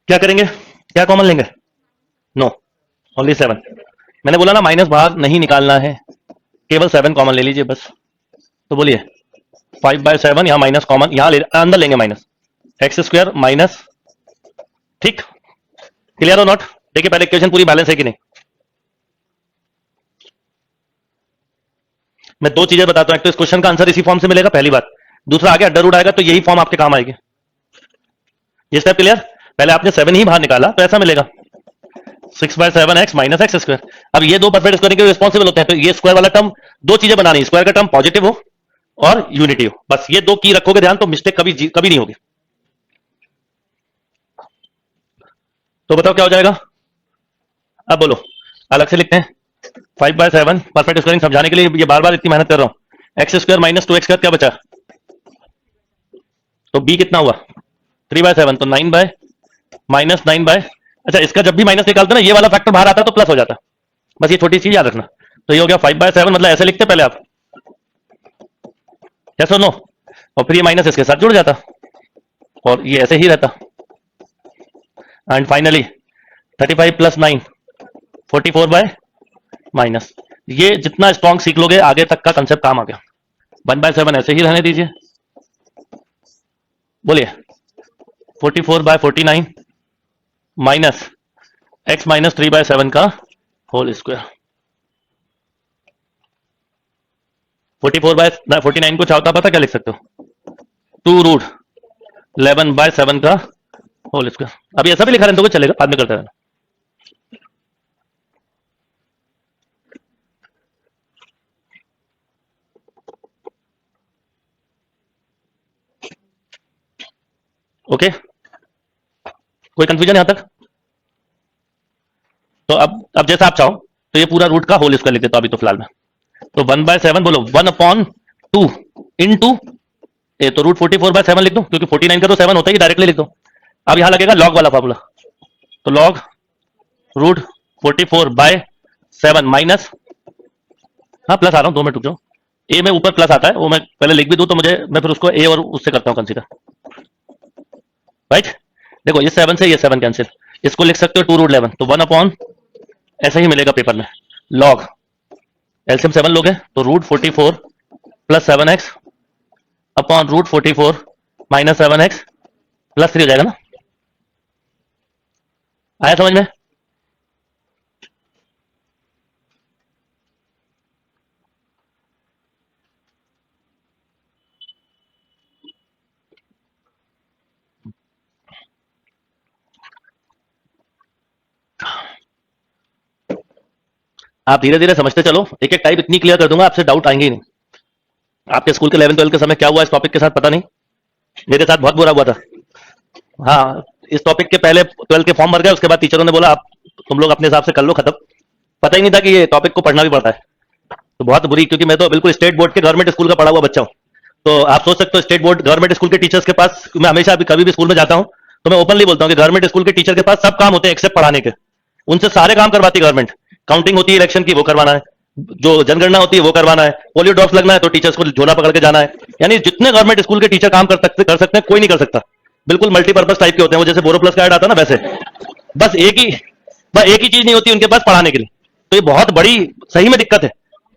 क्या करेंगे, क्या कॉमन लेंगे? No, only 7। मैंने बोला ना माइनस बाहर नहीं निकालना है, केवल 7 कॉमन ले लीजिए बस। तो बोलिए 5/7, यहां माइनस कॉमन, यहां अंदर लेंगे माइनस x² माइनस। ठीक, क्लियर हो नॉट? देखिए पहले इक्वेशन पूरी बैलेंस है कि नहीं। मैं दो चीजें बताता हूं, एक तो इस क्वेश्चन का आंसर इसी फॉर्म से मिलेगा, पहली बात। दूसरा आगे अंडर रूट आएगा तो यही फॉर्म आपके काम आएगी। ये स्टेप क्लियर? पहले आपने 7 ही बाहर निकाला तो ऐसा मिलेगा 6/7x - x²। अब ये दो परफेक्ट स्क्वायर के रिस्पॉन्सिबल होते हैं, तो ये स्क्वायर वाला टर्म, दो चीजें बनानी, स्क्वायर का टर्म पॉजिटिव हो और यूनिटी हो, बस ये दो की रखोगे ध्यान, तो मिस्टेक कभी कभी नहीं होगी। तो बताओ क्या हो जाएगा? अब बोलो, अलग से लिखते हैं। 5/7 परफेक्ट स्क्वायरिंग समझाने के लिए ये बार बार इतनी मेहनत कर रहा हूं। x² - 2x² क्या बचा? तो b कितना हुआ? 3/7, तो 9 बाय -9 बाय, अच्छा इसका जब भी माइनस निकालते ना ये वाला फैक्टर बाहर आता तो प्लस हो जाता, बस ये छोटी चीज याद रखना। तो ये हो गया 5/7, मतलब ऐसे लिखते पहले आप, यस और नो, और फिर ये माइनस इसके साथ जुड़ जाता और ये ऐसे ही रहता, एंड फाइनली 35 + 9 44/। ये जितना स्ट्रॉन्ग सीख लोगे आगे तक का कंसेप्ट काम आ गया। 1/7 ऐसे ही रहने दीजिए, बोलिए 44/49 माइनस x - 3/7 का होल स्क्वायर। 44/49 को चाहता पता क्या लिख सकते हो? 2√11/7 का होल स्क्वायर। अभी ऐसा भी लिखा रहने दो, चलेगा, बाद में करते रहना। ओके, कोई कंफ्यूजन यहां तक? तो अब जैसा आप चाहो, तो ये पूरा रूट का होल स्क्वायर लिख देता अभी तो फिलहाल में। तो 1/7 बोलो 1/2 इंटू ए, तो √44/7 लिख दो, क्योंकि 49 का तो 7 होता ही, डायरेक्टली लिख दो। अब यहां लगेगा लॉग वाला फॉर्मूला, तो लॉग √44/7 माइनस, हाँ प्लस आ रहा हूं, 2 मिनट रुक जाओ। ए में ऊपर प्लस आता है, वो मैं पहले लिख भी दूं तो मुझे, मैं फिर उसको ए और उससे करता हूं कंसीडर, राइट। देखो ये 7 से ये 7 कैंसिल, इसको लिख सकते हो 2√11, तो 1 ऐसा ही मिलेगा पेपर में। लॉग एलसीएम 7 लोगे तो √44 + 7x अपॉन √44 - 7x +3 हो जाएगा ना। आया समझ में? आप धीरे धीरे समझते चलो, एक एक टाइप इतनी क्लियर कर दूंगा आपसे डाउट आएंगे ही नहीं। आपके स्कूल के 11 12 के समय क्या हुआ इस टॉपिक के साथ पता नहीं, मेरे साथ बहुत बुरा हुआ था। हाँ, इस टॉपिक के पहले 12 के फॉर्म भर गए, उसके बाद टीचरों ने बोला आप तुम लोग अपने हिसाब से कर लो खत्म। पता ही नहीं था कि ये टॉपिक को पढ़ना भी पड़ता है। तो बहुत बुरी, क्योंकि मैं तो बिल्कुल स्टेट बोर्ड के गवर्नमेंट स्कूल का पढ़ा हुआ बच्चा हूँ। तो आप सोच सकते हो स्टेट बोर्ड गवर्नमेंट स्कूल के टीचर्स के पास, मैं हमेशा भी कभी भी स्कूल में जाता हूँ तो मैं ओपनली बोलता हूँ कि गवर्नमेंट स्कूल के टीचर के पास सब काम होते हैं एक्सेप्ट पढ़ाने के। उनसे सारे काम करवाती गवर्नमेंट। काउंटिंग होती है इलेक्शन की, वो करवाना है। जो जनगणना होती है वो करवाना है। पोलियो ड्रॉप्स लगना है तो टीचर्स को झोला पकड़ के जाना है। यानी जितने गवर्नमेंट स्कूल के टीचर काम कर सकते हैं, कोई नहीं कर सकता। बिल्कुल मल्टीपर्पज टाइप के होते हैं वो, जैसे बोरोप्लस का ऐड आता है ना वैसे। बस एक ही बस एक ही चीज नहीं होती उनके पास पढ़ाने के लिए। तो ये बहुत बड़ी सही में दिक्कत है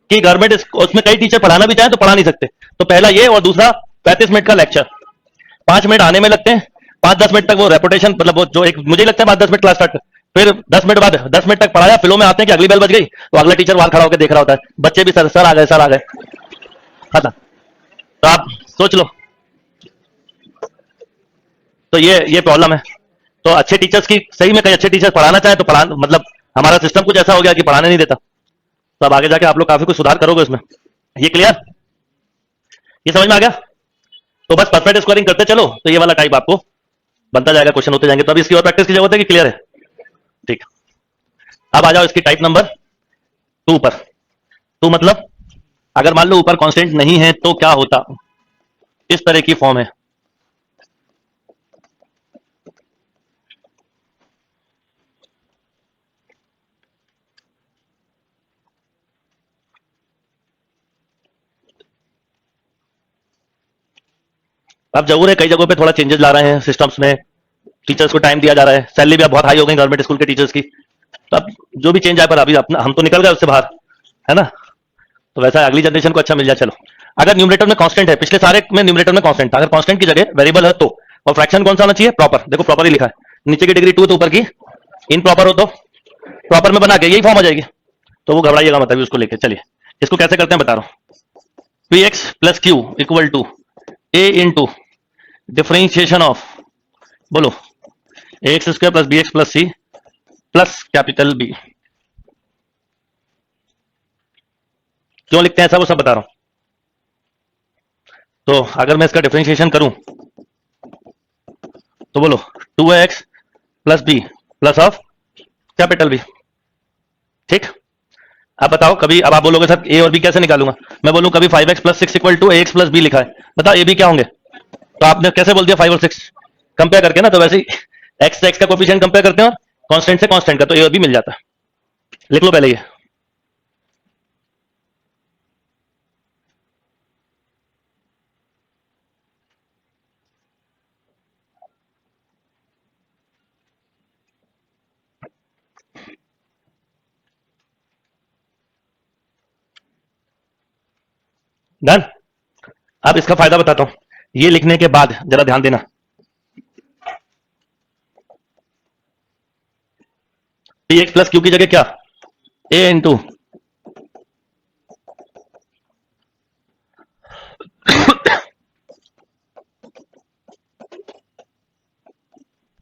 कि गवर्नमेंट उसमें कई टीचर पढ़ाना भी चाहें तो पढ़ा नहीं सकते। तो पहला ये, और दूसरा 35 मिनट का लेक्चर, 5 मिनट आने में लगते हैं, 5 10 मिनट तक वो रेपुटेशन, मतलब वो जो एक मुझे ही लगता है 5 10 मिनट क्लास स्टार्ट, फिर 10 मिनट बाद 10 मिनट तक पढ़ाया, फिलो में आते हैं कि अगली बेल बज गई तो अगला टीचर वहां खड़ा होकर देख रहा होता है, बच्चे भी सर सर आ गए सर आ गए, खत्म। तो आप सोच लो, तो ये प्रॉब्लम है। तो अच्छे टीचर्स की सही में, कई अच्छे टीचर्स पढ़ाना चाहे तो पढ़ा, मतलब हमारा सिस्टम कुछ ऐसा हो गया कि पढ़ाने नहीं देता। तो अब आगे जाके आप लोग काफी कुछ सुधार करोगे उसमें। ये क्लियर, ये समझ में आ गया। तो बस परफेक्ट स्कोरिंग करते चलो तो ये वाला टाइप आपको बनता जाएगा, क्वेश्चन होते जाएंगे। तो अभी इसकी और प्रैक्टिस की जरूरत है कि क्लियर है? ठीक। अब आ जाओ इसकी टाइप नंबर 2 पर। टू मतलब अगर मान लो ऊपर कांस्टेंट नहीं है तो क्या होता, इस तरह की फॉर्म है। अब जरूर है कई जगहों पे थोड़ा चेंजेस ला रहे हैं सिस्टम्स में, टीचर्स को टाइम दिया जा रहा है, सैलरी भी अब बहुत हाई हो गई गवर्नमेंट स्कूल के टीचर्स की। तो अब जो भी चेंज आए, पर अभी अपना हम तो निकल गए उससे बाहर, है ना। तो वैसा अगली जनरेशन को अच्छा मिल जाए चलो। अगर न्यूमरेटर में कांस्टेंट है, पिछले सारे में न्यूमरेटर में कांस्टेंट था, अगर कांस्टेंट की जगह वेरिएबल है तो, और फ्रैक्शन कौन सा होना चाहिए? प्रॉपर। देखो प्रॉपर ही लिखा है, नीचे की डिग्री 2 तो ऊपर की इन प्रॉपर हो तो प्रॉपर में बना के यही फॉर्म आ जाएगी। तो वो घबराइएगा मतलब उसको लेके चलिए। इसको कैसे करते हैं बता रहा हूँ। P x plus q equal to a into differentiation of, बोलो, a x square plus b x plus c plus capital b. क्यों लिखते हैं ऐसा वो सब बता रहा हूं। तो अगर मैं इसका डिफरेंशिएशन करूं तो बोलो 2x plus B plus of capital B. ठीक। अब बताओ कभी, अब आप बोलोगे सर ए और बी कैसे निकालूंगा। मैं बोलूं कभी 5x plus 6 equal to x plus B लिखा है, बताओ ए बी क्या होंगे। तो आपने कैसे बोल दिया 5 और 6 कंपेयर करके ना, तो वैसे ही एक्स से एक्स का कोफिशिएंट कंपेयर करते हैं और कांस्टेंट से कांस्टेंट का, तो ए और बी मिल जाता है। लिख लो पहले ये। डन। अब इसका फायदा बताता हूं, ये लिखने के बाद जरा ध्यान देना, पी एक्स प्लस क्यू की जगह क्या, ए इंटू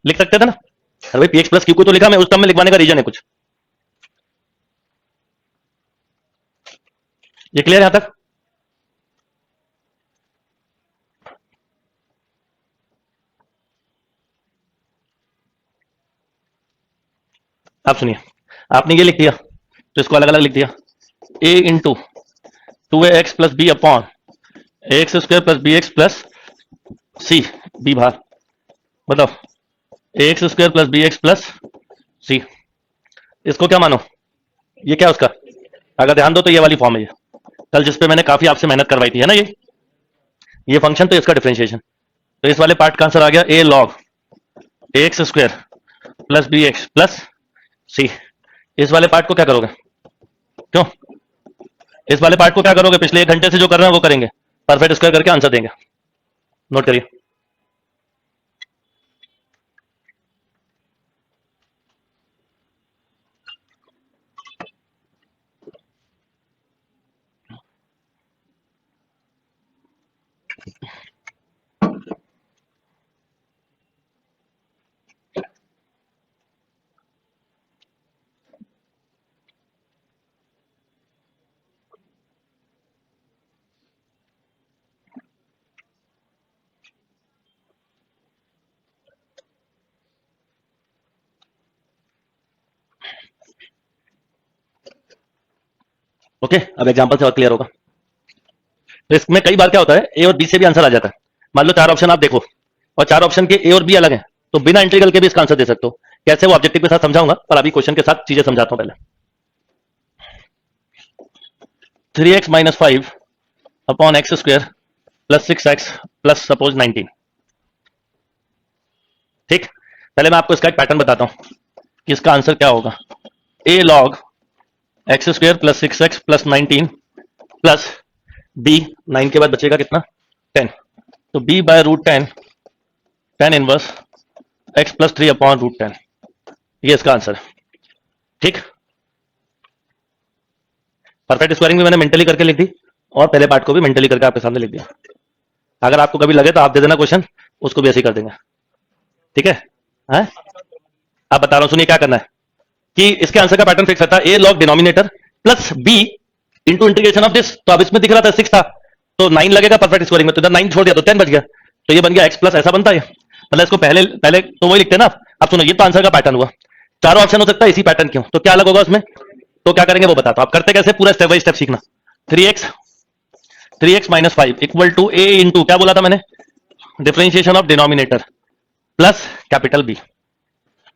लिख सकते थे ना। अरे भाई पी एक्स प्लस क्यू को तो लिखा, मैं उस टर्म में लिखवाने का रीजन है कुछ। ये क्लियर यहां तक। आप सुनिए, आपने ये लिख दिया तो इसको अलग अलग लिख दिया, a into 2ax plus b upon x square plus b x plus c, b बाहर, बताओ x square plus b x plus c. इसको क्या मानो, ये क्या उसका, अगर ध्यान दो तो ये वाली फॉर्म है, ये कल जिसपे मैंने काफी आपसे मेहनत करवाई थी, है ना, ये फंक्शन, तो इसका डिफरेंशिएशन। तो इस वाले पार्ट का आंसर आ गया a log x square plus b x plus c. इस वाले पार्ट को क्या करोगे, क्यों, इस वाले पार्ट को क्या करोगे, पिछले 1 घंटे से जो कर रहे हैं वो करेंगे, परफेक्ट स्क्वायर करके आंसर देंगे। नोट करिए। ओके, अब एग्जांपल से और क्लियर होगा। तो इसमें कई बार क्या होता है, ए और बी से भी आंसर आ जाता है। मान लो 4 ऑप्शन आप देखो और 4 ऑप्शन के ए और बी अलग हैं, तो बिना इंटीग्रल के भी इसका आंसर दे सकते हो। कैसे, वो ऑब्जेक्टिव के साथ समझाऊंगा, पर अभी क्वेश्चन के साथ चीजें समझाता हूं पहले। 3x minus 5 upon x square plus 6x plus suppose 19। ठीक, पहले मैं आपको इसका एक पैटर्न बताता हूं कि इसका आंसर क्या होगा। A log x square plus 6x plus 19 plus b, 9 के बाद बचेगा कितना, 10, तो b by root 10 tan inverse x plus 3 upon root 10, ये इसका आंसर है। ठीक, परफेक्ट स्क्वायरिंग भी मैंने मेंटली करके लिख दी और पहले पार्ट को भी मेंटली करके आपके सामने लिख दिया। अगर आपको कभी लगे तो आप दे देना क्वेश्चन, उसको भी ऐसे ही कर देंगे। ठीक है, हैं? अब बता रहा हूं, सुनिए क्या करना है कि इसके आंसर का पैटर्न फिक्स रहता है, a log denominator plus b into integration of this. तो अब इसमें दिख रहा था 6 था, तो 9 लगेगा परफेक्ट स्क्वायरिंग में, तो इधर 9 छोड़ दिया तो 10 बच गया, तो ये बन गया x प्लस, ऐसा बनता है। मतलब इसको पहले पहले तो वही लिखते हैं ना। अब सुनो, ये तो आंसर का पैटर्न हुआ, चारों ऑप्शन हो सकता है इसी पैटर्न क्यों, तो क्या अलग होगा उसमें, तो क्या करेंगे वो बताता हूं। आप करते कैसे, पूरा स्टेप बाय स्टेप सीखना। 3x minus 5 equal to a into, क्या बोला था मैंने, differentiation of denominator plus capital B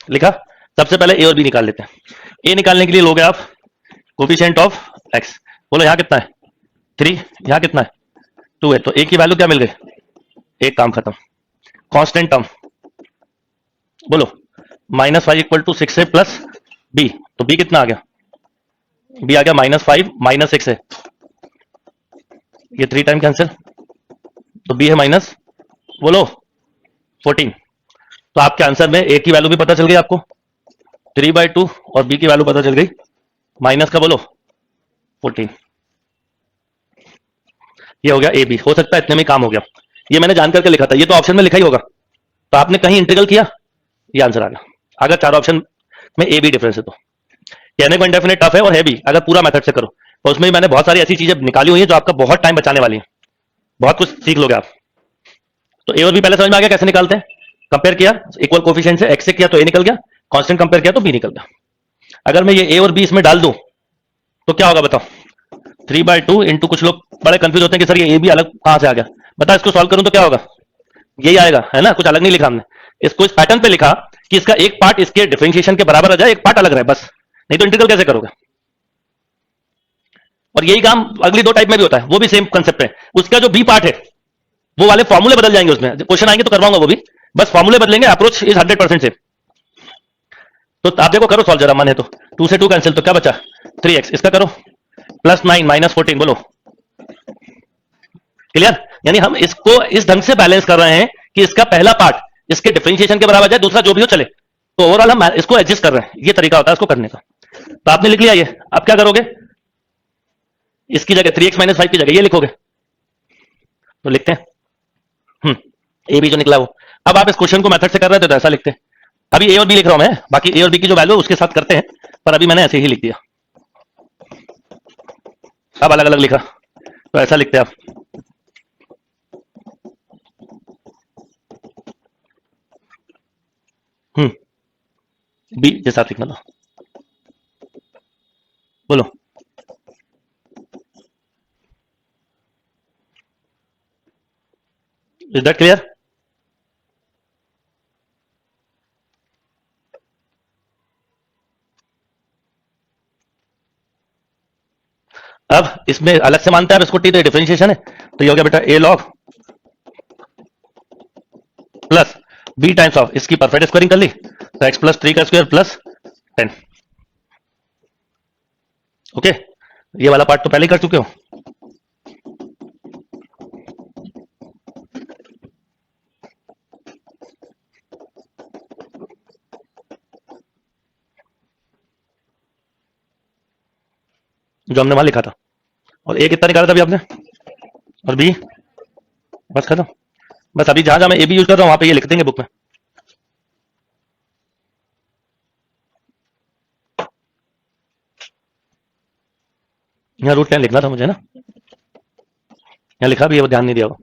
लिखा। सबसे पहले ए और बी निकाल लेते हैं। ए निकालने के लिए लोगे आप कोफिशिएंट ऑफ एक्स, बोलो यहाँ कितना है 3, यहाँ कितना है 2 है, तो ए की वैल्यू क्या मिल गई, एक काम खत्म। कांस्टेंट टर्म बोलो, माइनस 5 इक्वल टू 6 है प्लस बी, तो बी कितना आ गया, बी आ गया माइनस 5 माइनस 6 है, ये 3 टाइम कैंसिल, तो बी है माइनस, बोलो 14। तो आपके आंसर में ए की वैल्यू भी पता चल गई आपको 3/2 और बी की वैल्यू पता चल गई माइनस का, बोलो 14। ये हो गया ए बी, हो सकता है इतने में काम हो गया, ये मैंने जान करके लिखा था, ये तो ऑप्शन में लिखा ही होगा, तो आपने कहीं इंटीग्रल किया, ये आंसर आ गया। अगर 4 ऑप्शन में ए बी डिफरेंस है तो कहने को इंडेफिनेट टफ है और है भी, अगर पूरा मेथड से करो तो उसमें भी मैंने बहुत सारी ऐसी चीजें निकाली हुई है जो आपका बहुत टाइम बचाने वाली है, बहुत कुछ सीख लोगे आप। तो ए और बी पहले समझ में आ गया कैसे निकालते हैं, कंपेयर किया इक्वल कोफिशिएंट से, एक्स से किया तो ए निकल गया, कांस्टेंट कंपेयर किया तो बी निकल गया। अगर मैं ये ए और बी इसमें डाल दूं तो क्या होगा बताओ, 3/2 इंटू, कुछ लोग बड़े कंफ्यूज होते हैं कि सर ये ए बी अलग कहां से आ गया, बता इसको सॉल्व करूं तो क्या होगा, यही आएगा, है ना, कुछ अलग नहीं लिखा हमने, इसको इस पैटर्न पे लिखा कि इसका एक पार्ट इसके डिफरेंशिएशन के बराबर आ जाए, एक पार्ट अलग रहे बस, नहीं तो इंटीग्रल कैसे करोगे। और यही काम अगली 2 टाइप में भी होता है, वो भी सेम कंसेप्ट है, उसका जो बी पार्ट है वो वाले फॉर्मूले बदल जाएंगे, उसमें क्वेश्चन आएंगे तो करवाऊंगा वो भी, बस फॉर्मूले बदलेंगे, अप्रोच इज 100% से। तो आप देखो, करो सॉल्व जरा, मन है तो 2 से 2 कैंसिल, तो क्या बचा 3x, इसका करो प्लस 9 माइनस 14, बोलो क्लियर। यानी हम इसको इस ढंग से बैलेंस कर रहे हैं कि इसका पहला पार्ट इसके डिफरेंशिएशन के बराबर जाए, दूसरा जो भी हो चले, तो ओवरऑल हम इसको एडजस्ट कर रहे हैं, ये तरीका होता है इसको करने का। तो आपने लिख लिया ये, अब क्या करोगे, इसकी जगह 3x माइनस 5 की जगह ये लिखोगे, तो लिखते हैं ए बी जो निकला वो। अब आप इस क्वेश्चन को मेथड से कर रहे थे तो ऐसा लिखते हैं, अभी ए और बी लिख रहा हूं मैं, बाकी ए और बी की जो वैल्यू है उसके साथ करते हैं, पर अभी मैंने ऐसे ही लिख दिया, अब अलग अलग लिखा, तो ऐसा लिखते हैं आप, बी के साथ लिखना था, बोलो इज दैट क्लियर। अब इसमें अलग से मानता है, अब इसको टी तो डिफरेंशिएशन है, तो ये हो गया बेटा a log plus b times of, इसकी परफेक्ट स्क्वायरिंग कर ली, तो एक्स प्लस 3 का स्क्वायर प्लस 10। ओके, ये वाला पार्ट तो पहले ही कर चुके हो। जो हमने वहां लिखा था, और ए कितना निकाला था अभी आपने, और बी, बस खत्म। बस अभी जहां जहां मैं ए बी यूज कर रहा हूं वहां पे ये लिख देंगे बुक में। यहाँ रूट 10 लिखना था मुझे ना, यहाँ लिखा भी है, वो ध्यान नहीं दिया वो।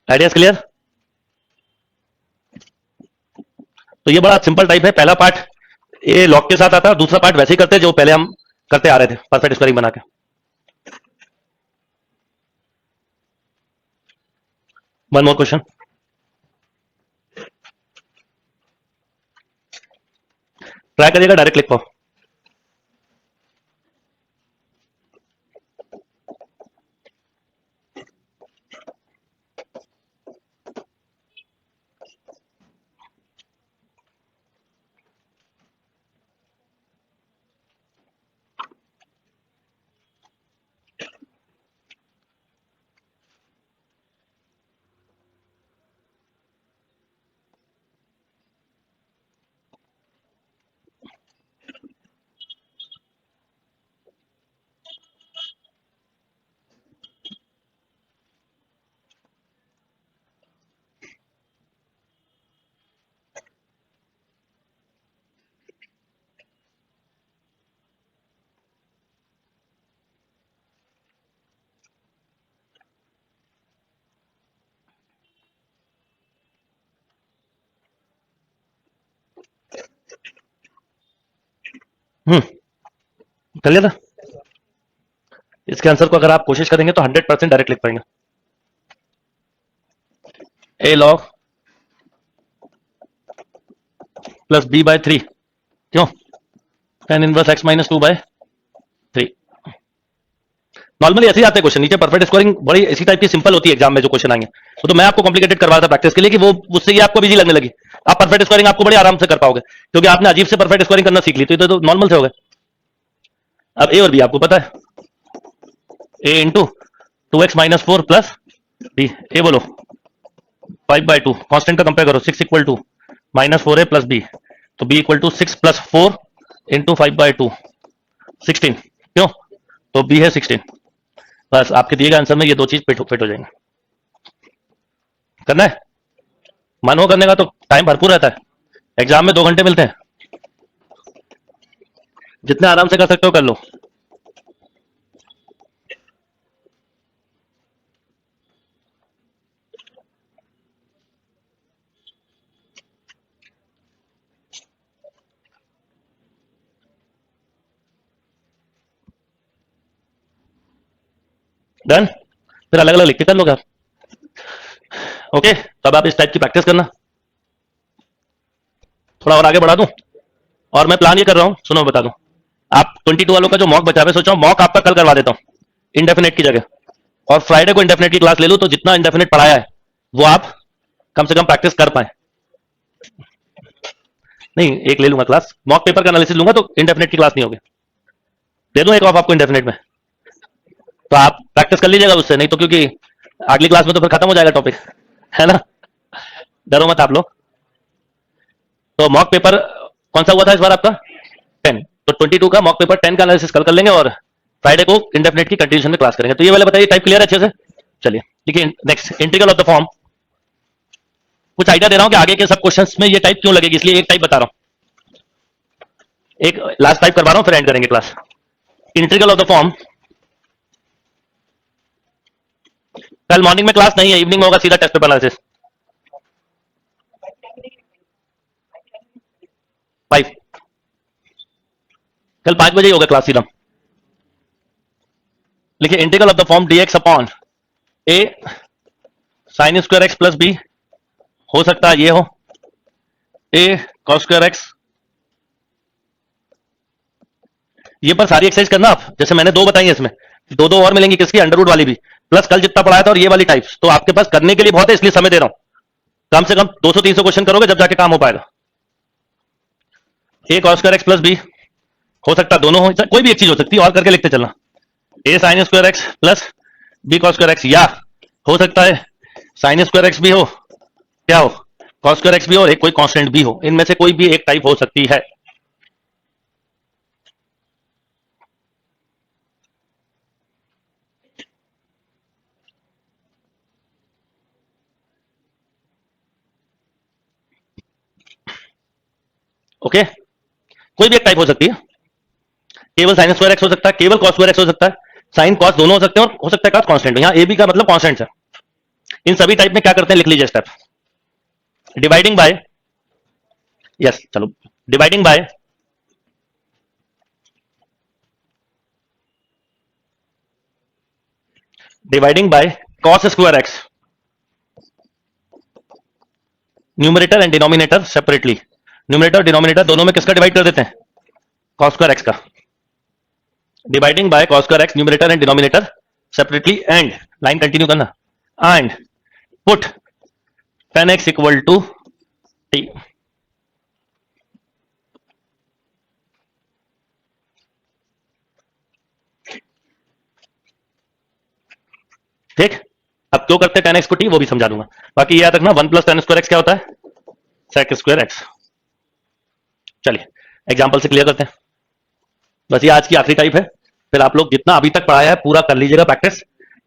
Ideas clear. तो ये बड़ा सिंपल टाइप है, पहला पार्ट ये लॉग के साथ आता है, दूसरा पार्ट वैसे ही करते हैं जो पहले हम करते आ रहे थे परफेक्ट स्क्वायरिंग बना के। वन मोर क्वेश्चन, ट्राई करिएगा डायरेक्ट क्लिक पर। कर लिया था। इसके आंसर को अगर आप कोशिश करेंगे तो 100% डायरेक्ट लिख पाएंगे। ए लॉग प्लस बी बाय 3, क्यों? tan inverse x minus 2/3। Normally ऐसे ही आते हैं क्वेश्चन, नीचे परफेक्ट स्कोरिंग बड़ी इसी टाइप की सिंपल होती है एग्जाम में जो क्वेश्चन आएंगे। वो तो मैं आपको कॉम्प्लिकेटेड करवा रहा था प्रैक्टिस के लिए कि वो उससे ये आपको इजी लगने लगी। आप परफेक्ट स्कोरिंग आपको बड़े आराम से कर पाओगे क्योंकि आपने अजीब से परफेक्ट स्कोरिंग करना सीख ली, तो नॉर्मल से हो गए। अब ए और बी आपको पता है, a into 2x minus 4 plus b. A बोलो 5/2, कॉन्स्टेंट का कंपेयर करो, 6 equal to minus 4a plus b, तो b equal to 6 plus 4 into 5/2, 16, क्यों? तो b है 16। बस आपके दिए गए आंसर में ये दो चीज फिट हो जाएंगे। करना है, मन हो करने का तो टाइम भरपूर रहता है, एग्जाम में 2 घंटे मिलते हैं, जितने आराम से कर सकते हो कर लो। डन, फिर अलग अलग लिख के कर लोगे आप। ओके, तो अब आप इस टाइप की प्रैक्टिस करना। थोड़ा और आगे बढ़ा दूं, और मैं प्लान ये कर रहा हूं, सुनो बता दूं, आप 22 वालों का जो मॉक बचा है, सोचा मॉक आपका कल करवा देता हूं इंडेफिनेट की जगह, और फ्राइडे को इंडेफिनेट की क्लास ले लूं, तो जितना इंडेफिनेट पढ़ाया है वो आप कम से कम प्रैक्टिस कर पाए। नहीं, एक ले लूंगा क्लास, मॉक पेपर का एनालिसिस लूंगा, तो इंडेफिनेट की क्लास नहीं होगी। दे दूं एक ऑफ आपको इंडेफिनेट में, तो आप प्रैक्टिस कर लीजिएगा उससे, नहीं तो क्योंकि अगली क्लास में तो फिर खत्म हो जाएगा टॉपिक, है ना। डरो मत आप लोग। तो मॉक पेपर कौन सा हुआ था इस बार आपका? 10। तो 22 का मॉक पेपर 10 का एनालिसिस कल कर लेंगे, और फ्राइडे को इंडेफिनेट की कंटिन्यूशन में क्लास करेंगे। तो ये वाले बताइए, टाइप क्लियर है अच्छे से? चलिए देखिए, next integral of the form. कुछ आइडिया दे रहा हूं कि आगे के सब क्वेश्चंस में ये टाइप क्यों लगेगी, इसलिए एक टाइप बता रहा हूं, एक लास्ट टाइप करवा रहा हूं, फिर एंड करेंगे class. Integral of the form, कल मॉर्निंग में क्लास नहीं है, इवनिंग में होगा सीधा टेस्ट पेपर एनालिसिस 5। कल 5 बजे ही होगा क्लास सीधा। लिखिए integral of the form dx upon a sine square x plus B, हो सकता है ये हो ए कॉस स्क्वायर एक्स। ये पर सारी एक्सरसाइज करना आप, जैसे मैंने 2 बताई है, इसमें 2 और मिलेंगी, किसकी? अंडर रूट वाली भी, प्लस कल जितना पढ़ाया था, और ये वाली टाइप्स। तो आपके पास करने के लिए बहुत है, इसलिए समय दे रहा हूं। कम से कम 200-300 क्वेश्चन करोगे जब जाके काम हो पाएगा। A cos square x plus B, हो सकता है दोनों हो, कोई भी एक चीज हो सकती है, और करके लिखते चलना। A sine square x plus b cos square x, या हो सकता है साइन स्क्वायर एक्स भी हो, क्या हो, कॉस स्क्वायर एक्स भी हो, और एक कोई कांस्टेंट भी हो। इनमें से कोई भी एक टाइप हो सकती है। ओके, कोई भी एक टाइप हो सकती है। केवल साइन स्क्वायर एक्स हो सकता है, केवल कॉस स्क्वायर एक्स हो सकता है, साइन कॉस दोनों हो सकते हैं, और हो सकता है कांस्टेंट। यहाँ ए बी का मतलब कांस्टेंट है। इन सभी टाइप में क्या करते हैं, लिख लीजिए स्टेप। डिवाइडिंग बाय, यस चलो, dividing by dividing by cos square x, numerator and denominator separately, numerator denominator दोनों में किसका डिवाइड कर देते हैं, कॉस स्क्वायर एक्स का, dividing by cos square x numerator and denominator separately and, line continue करना, and put tan x equal to t. ठीक, अब क्यों करते हैं tan x को t वो भी समझा दूंगा। बाकी ये याद रखना 1 प्लस tan स्क्वायर एक्स क्या होता है, sec स्क्वायर एक्स। चलिए एग्जांपल से क्लियर करते हैं, बस ये आज की आखिरी टाइप है, फिर आप लोग जितना अभी तक पढ़ाया है पूरा कर लीजिएगा प्रैक्टिस,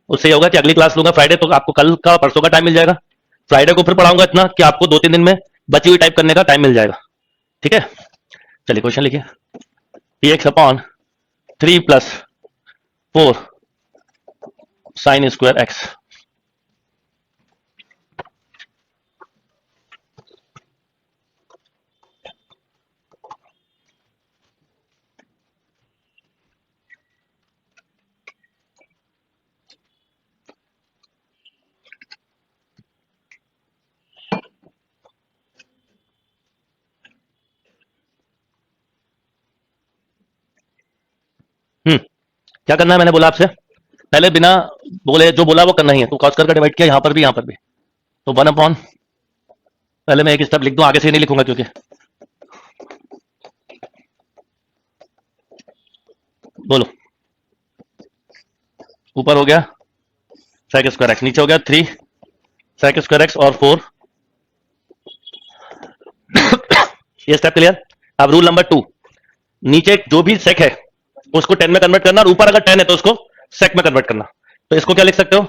उससे ये होगा कि अगली क्लास लूंगा फ्राइडे तो आपको कल का परसों का टाइम मिल जाएगा, फ्राइडे को फिर पढ़ाऊंगा इतना कि आपको 2-3 दिन में बची हुई टाइप करने का टाइम मिल जाएगा। ठीक है, चलिए क्वेश्चन लिखिए, P x upon 3 plus 4 sign square x. क्या करना है मैंने बोला आपसे, पहले बिना बोले जो बोला वो करना ही है, तो कॉस करके डिवाइड किया यहाँ पर भी यहाँ पर भी, तो 1 अपॉन, पहले मैं एक स्टेप लिख दूं, आगे से नहीं लिखूंगा क्योंकि बोलो, ऊपर हो गया सेक स्क्वायर एक्स, नीचे हो गया 3 सेक स्क्वायर एक्स और 4। ये स्टेप क्लियर। अब रूल नंबर 2, नीचे जो भी सेक है उसको 10 में कन्वर्ट करना, और ऊपर अगर 10 है तो उसको सेक में कन्वर्ट करना। तो इसको क्या लिख सकते हो,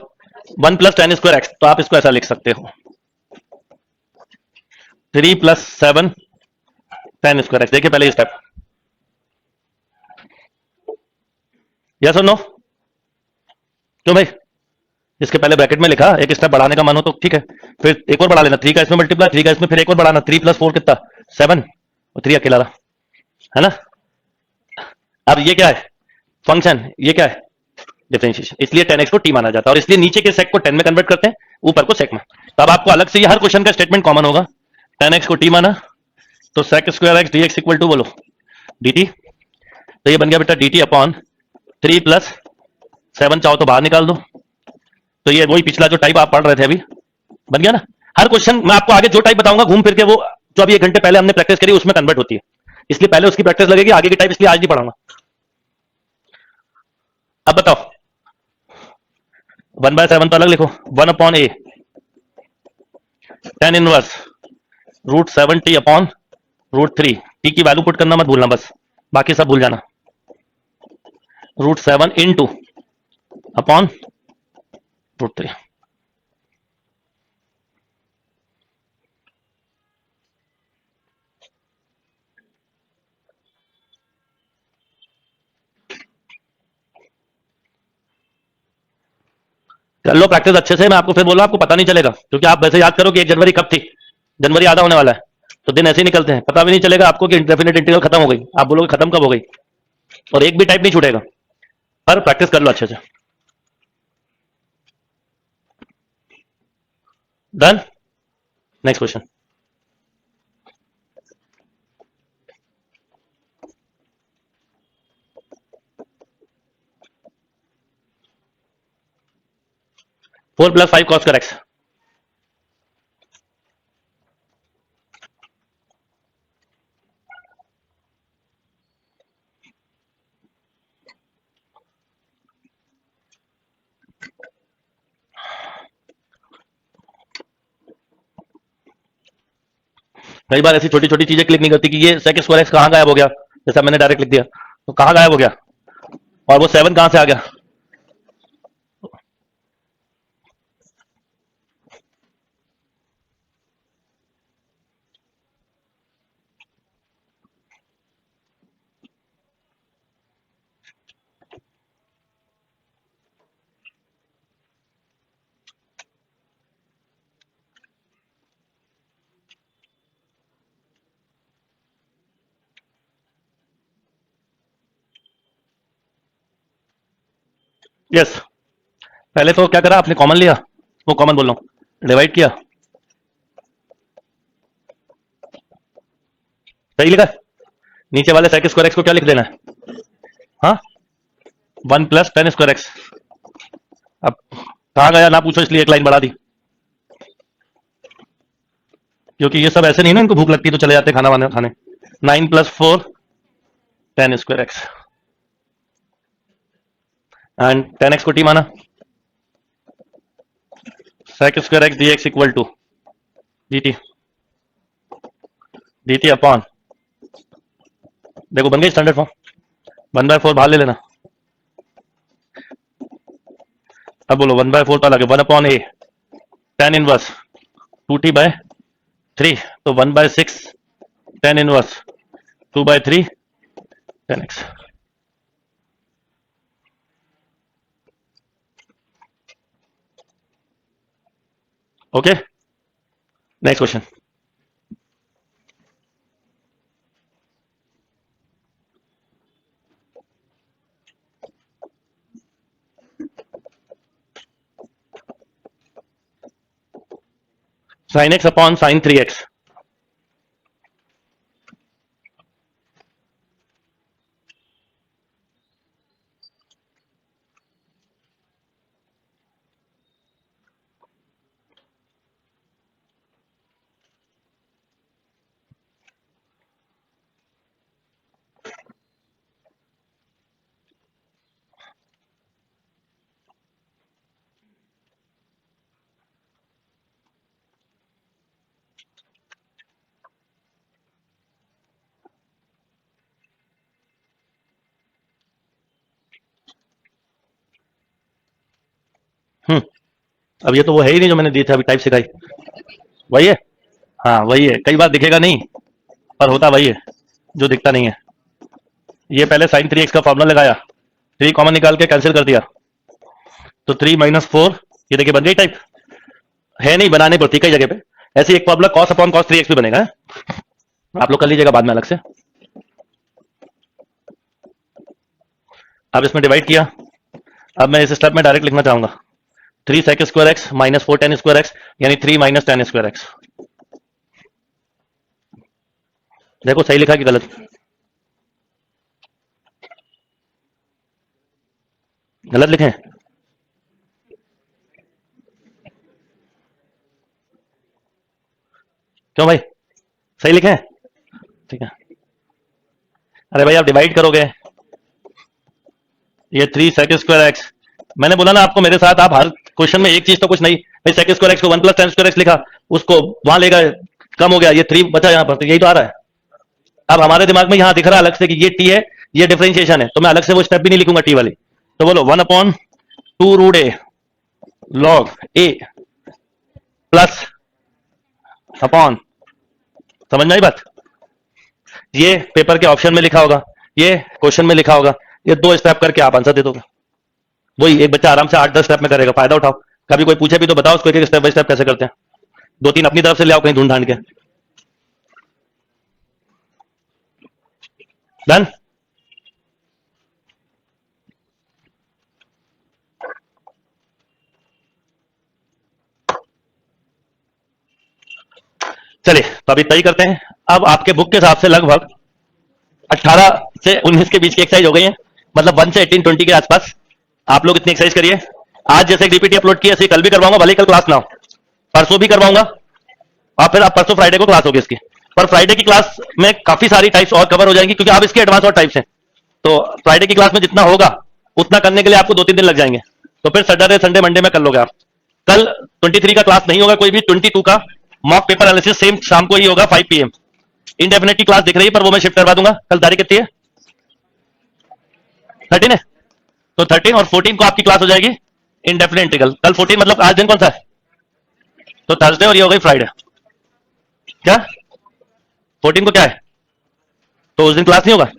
1 प्लस tan स्क्वायर एक्स, तो आप इसको ऐसा लिख सकते हो 3 प्लस 7 tan स्क्वायर एक्स। देखिए पहले स्टेप, यस और नो, क्यों भाई, इसके पहले ब्रैकेट में लिखा, एक स्टेप बढ़ाने का मन हो तो ठीक है, फिर एक और बढ़ा लेना, 3 का इसमें मल्टीप्लाई, 3 का इसमें, फिर एक और बढ़ाना, 3 प्लस 4 कितना 7, और 3 अकेला रहा, है ना। अब ये क्या है फंक्शन, ये क्या है डिफरेंशिएशन, इसलिए tan x को t माना जाता है, और इसलिए नीचे के सेक को 10 में कन्वर्ट करते हैं, ऊपर को सेक में। तो अब आपको अलग से ये हर क्वेश्चन का स्टेटमेंट कॉमन होगा, tan x को t माना तो sec square x dx equal to बोलो dt, तो ये बन गया बेटा dt अपॉन 3 प्लस 7, चाहो तो बाहर निकाल दो, तो ये वही पिछला जो टाइप आप पढ़ रहे थे अभी बन गया ना। हर क्वेश्चन मैं आपको आगे जो टाइप बताऊंगा घूम फिर के वो जो अभी 1 घंटे पहले हमने प्रैक्टिस करी उसमें कन्वर्ट होती है, इसलिए पहले उसकी प्रैक्टिस लगेगी, आगे की टाइप इसलिए आज नहीं पढ़ाऊंगा। अब बताओ 1/7 तो अलग लिखो, 1 अपॉन ए tan inverse √7t upon √3, T की वैल्यू पुट करना मत भूलना, बस बाकी सब भूल जाना, √7 इंटू अपॉन √3। कर लो प्रैक्टिस अच्छे से, मैं आपको फिर बोला आपको पता नहीं चलेगा, क्योंकि आप वैसे याद करो कि 1 जनवरी कब थी, जनवरी आधा होने वाला है, तो दिन ऐसे ही निकलते हैं, पता भी नहीं चलेगा आपको कि इंडेफिनिट इंटीग्रल खत्म हो गई, आप बोलोगे खत्म कब हो गई, और एक भी टाइप नहीं छूटेगा, पर प्रैक्टिस कर लो अच्छे से। Done, next question. 4 plus 5 cos कर एक्स, कई बार ऐसी छोटी छोटी चीजें क्लिक नहीं करती कि ये सेक स्क्वायर एक्स कहाँ गायब हो गया, जैसा मैंने डायरेक्ट लिख दिया, तो कहाँ गायब हो गया, और वो 7 कहाँ से आ गया। यस, पहले तो क्या करा आपने, कॉमन लिया, वो कॉमन बोल रहा हूं, डिवाइड किया, सही लिखा। नीचे वाले सेक स्क्वायर एक्स को क्या लिख देना है, हाँ 1 प्लस टेन स्क्वायर एक्स। अब कहाँ गया ना पूछो, इसलिए एक लाइन बढ़ा दी, क्योंकि ये सब ऐसे नहीं ना, इनको भूख लगती तो चले जाते खाना वाना खाने। 9 plus 4 10 square x and 10 x को टी माना, sec square x d x equal to d t upon, देखो बन गई स्टैंडर्ड फॉर्म, 1/4 बाहर ले लेना। अब बोलो 1/4 तो लगे 1 अपॉन ए टेन इनवर्स 2t/3, तो 1/6 tan inverse 2/3 10x। Okay, next question. sin x upon sin 3x, अब ये तो वो है ही नहीं जो मैंने दी थी अभी, टाइप सिखाई वही है, हाँ वही है, कई बार दिखेगा नहीं पर होता वही है जो दिखता नहीं है। ये पहले sin 3x का फॉर्मूला लगाया, 3 कॉमन निकाल के कैंसिल कर दिया, तो 3 - 4, ये देखिए बन गई टाइप, है नहीं बनाने पड़ती कई जगह पे। ऐसे एक formula cos upon cos 3x भी बनेगा, आप लोग कर लीजिएगा बाद में अलग से। अब इसमें डिवाइड किया, अब मैं इस स्टेप में डायरेक्ट लिखना चाहूंगा 3 sec square x minus 4 10 square x, यानी 3 - 10 स्क्वायर एक्स। देखो सही लिखा कि गलत, गलत लिखे, क्यों भाई, सही लिखे, ठीक है। अरे भाई आप डिवाइड करोगे, ये 3 sec स्क्वायर एक्स, मैंने बोला ना आपको मेरे साथ, आप हर क्वेश्चन में एक चीज तो कुछ नहीं, भाई sec स्क्वायर एक्स को 1 + 10 स्क्वायर एक्स लिखा, उसको वहां ले गए, कम हो गया, ये 3 बचा यहाँ पर, तो यही तो आ रहा है। अब हमारे दिमाग में यहाँ दिख रहा है अलग से कि ये टी है, ये डिफरेंशिएशन है, तो मैं अलग से वो स्टेप भी नहीं लिखूंगा टी वाली। तो बोलो 1/2√a log a plus upon, समझ में आई बात, ये पेपर के ऑप्शन में लिखा होगा, ये क्वेश्चन में लिखा होगा, ये 2 स्टेप करके आप आंसर दे दोगे। वही एक बच्चा आराम से 8-10 स्टेप में करेगा, फायदा उठाओ। कभी कोई पूछे भी तो बताओ उसको एक स्टेप बाय स्टेप कैसे करते हैं, 2-3 अपनी तरफ से ले आओ कहीं ढूंढ ढांड के। डन। चलिए तो अभी तय करते हैं। अब आपके बुक के हिसाब से लगभग 18 से 19 के बीच की एक्सरसाइज हो गई है, मतलब 1 से 18-20 के आसपास। आप लोग इतनी एक्सरसाइज करिए। आज जैसे डीपीटी अपलोड किया ऐसे कल भी करवाऊंगा, भले कल क्लास ना हो, परसों भी करवाऊंगा, और फिर आप परसों फ्राइडे को क्लास होगी इसकी। पर फ्राइडे की क्लास में काफी सारी टाइप्स और कवर हो जाएंगी, क्योंकि आप इसके एडवांस और टाइप्स हैं, तो फ्राइडे की क्लास में जितना होगा उतना करने के लिए आपको 2-3 दिन लग जाएंगे, तो फिर सैटरडे संडे मंडे में कर लोगे आप। कल 23 का क्लास नहीं होगा कोई भी, 22 का मॉक पेपर एनालिसिस सेम शाम को ही होगा 5 PM। इंडेफिनिट की क्लास दिख रही है पर वो मैं शिफ्ट करवा दूंगा। कल तारीख कितनी है, 13 है, तो 13 और 14 को आपकी क्लास हो जाएगी इंडेफिनिट इंटीग्रल। कल 14 मतलब आज दिन कौन सा है, तो थर्सडे, और ये हो गई फ्राइडे। क्या 14 को क्या है, तो उस दिन क्लास नहीं होगा।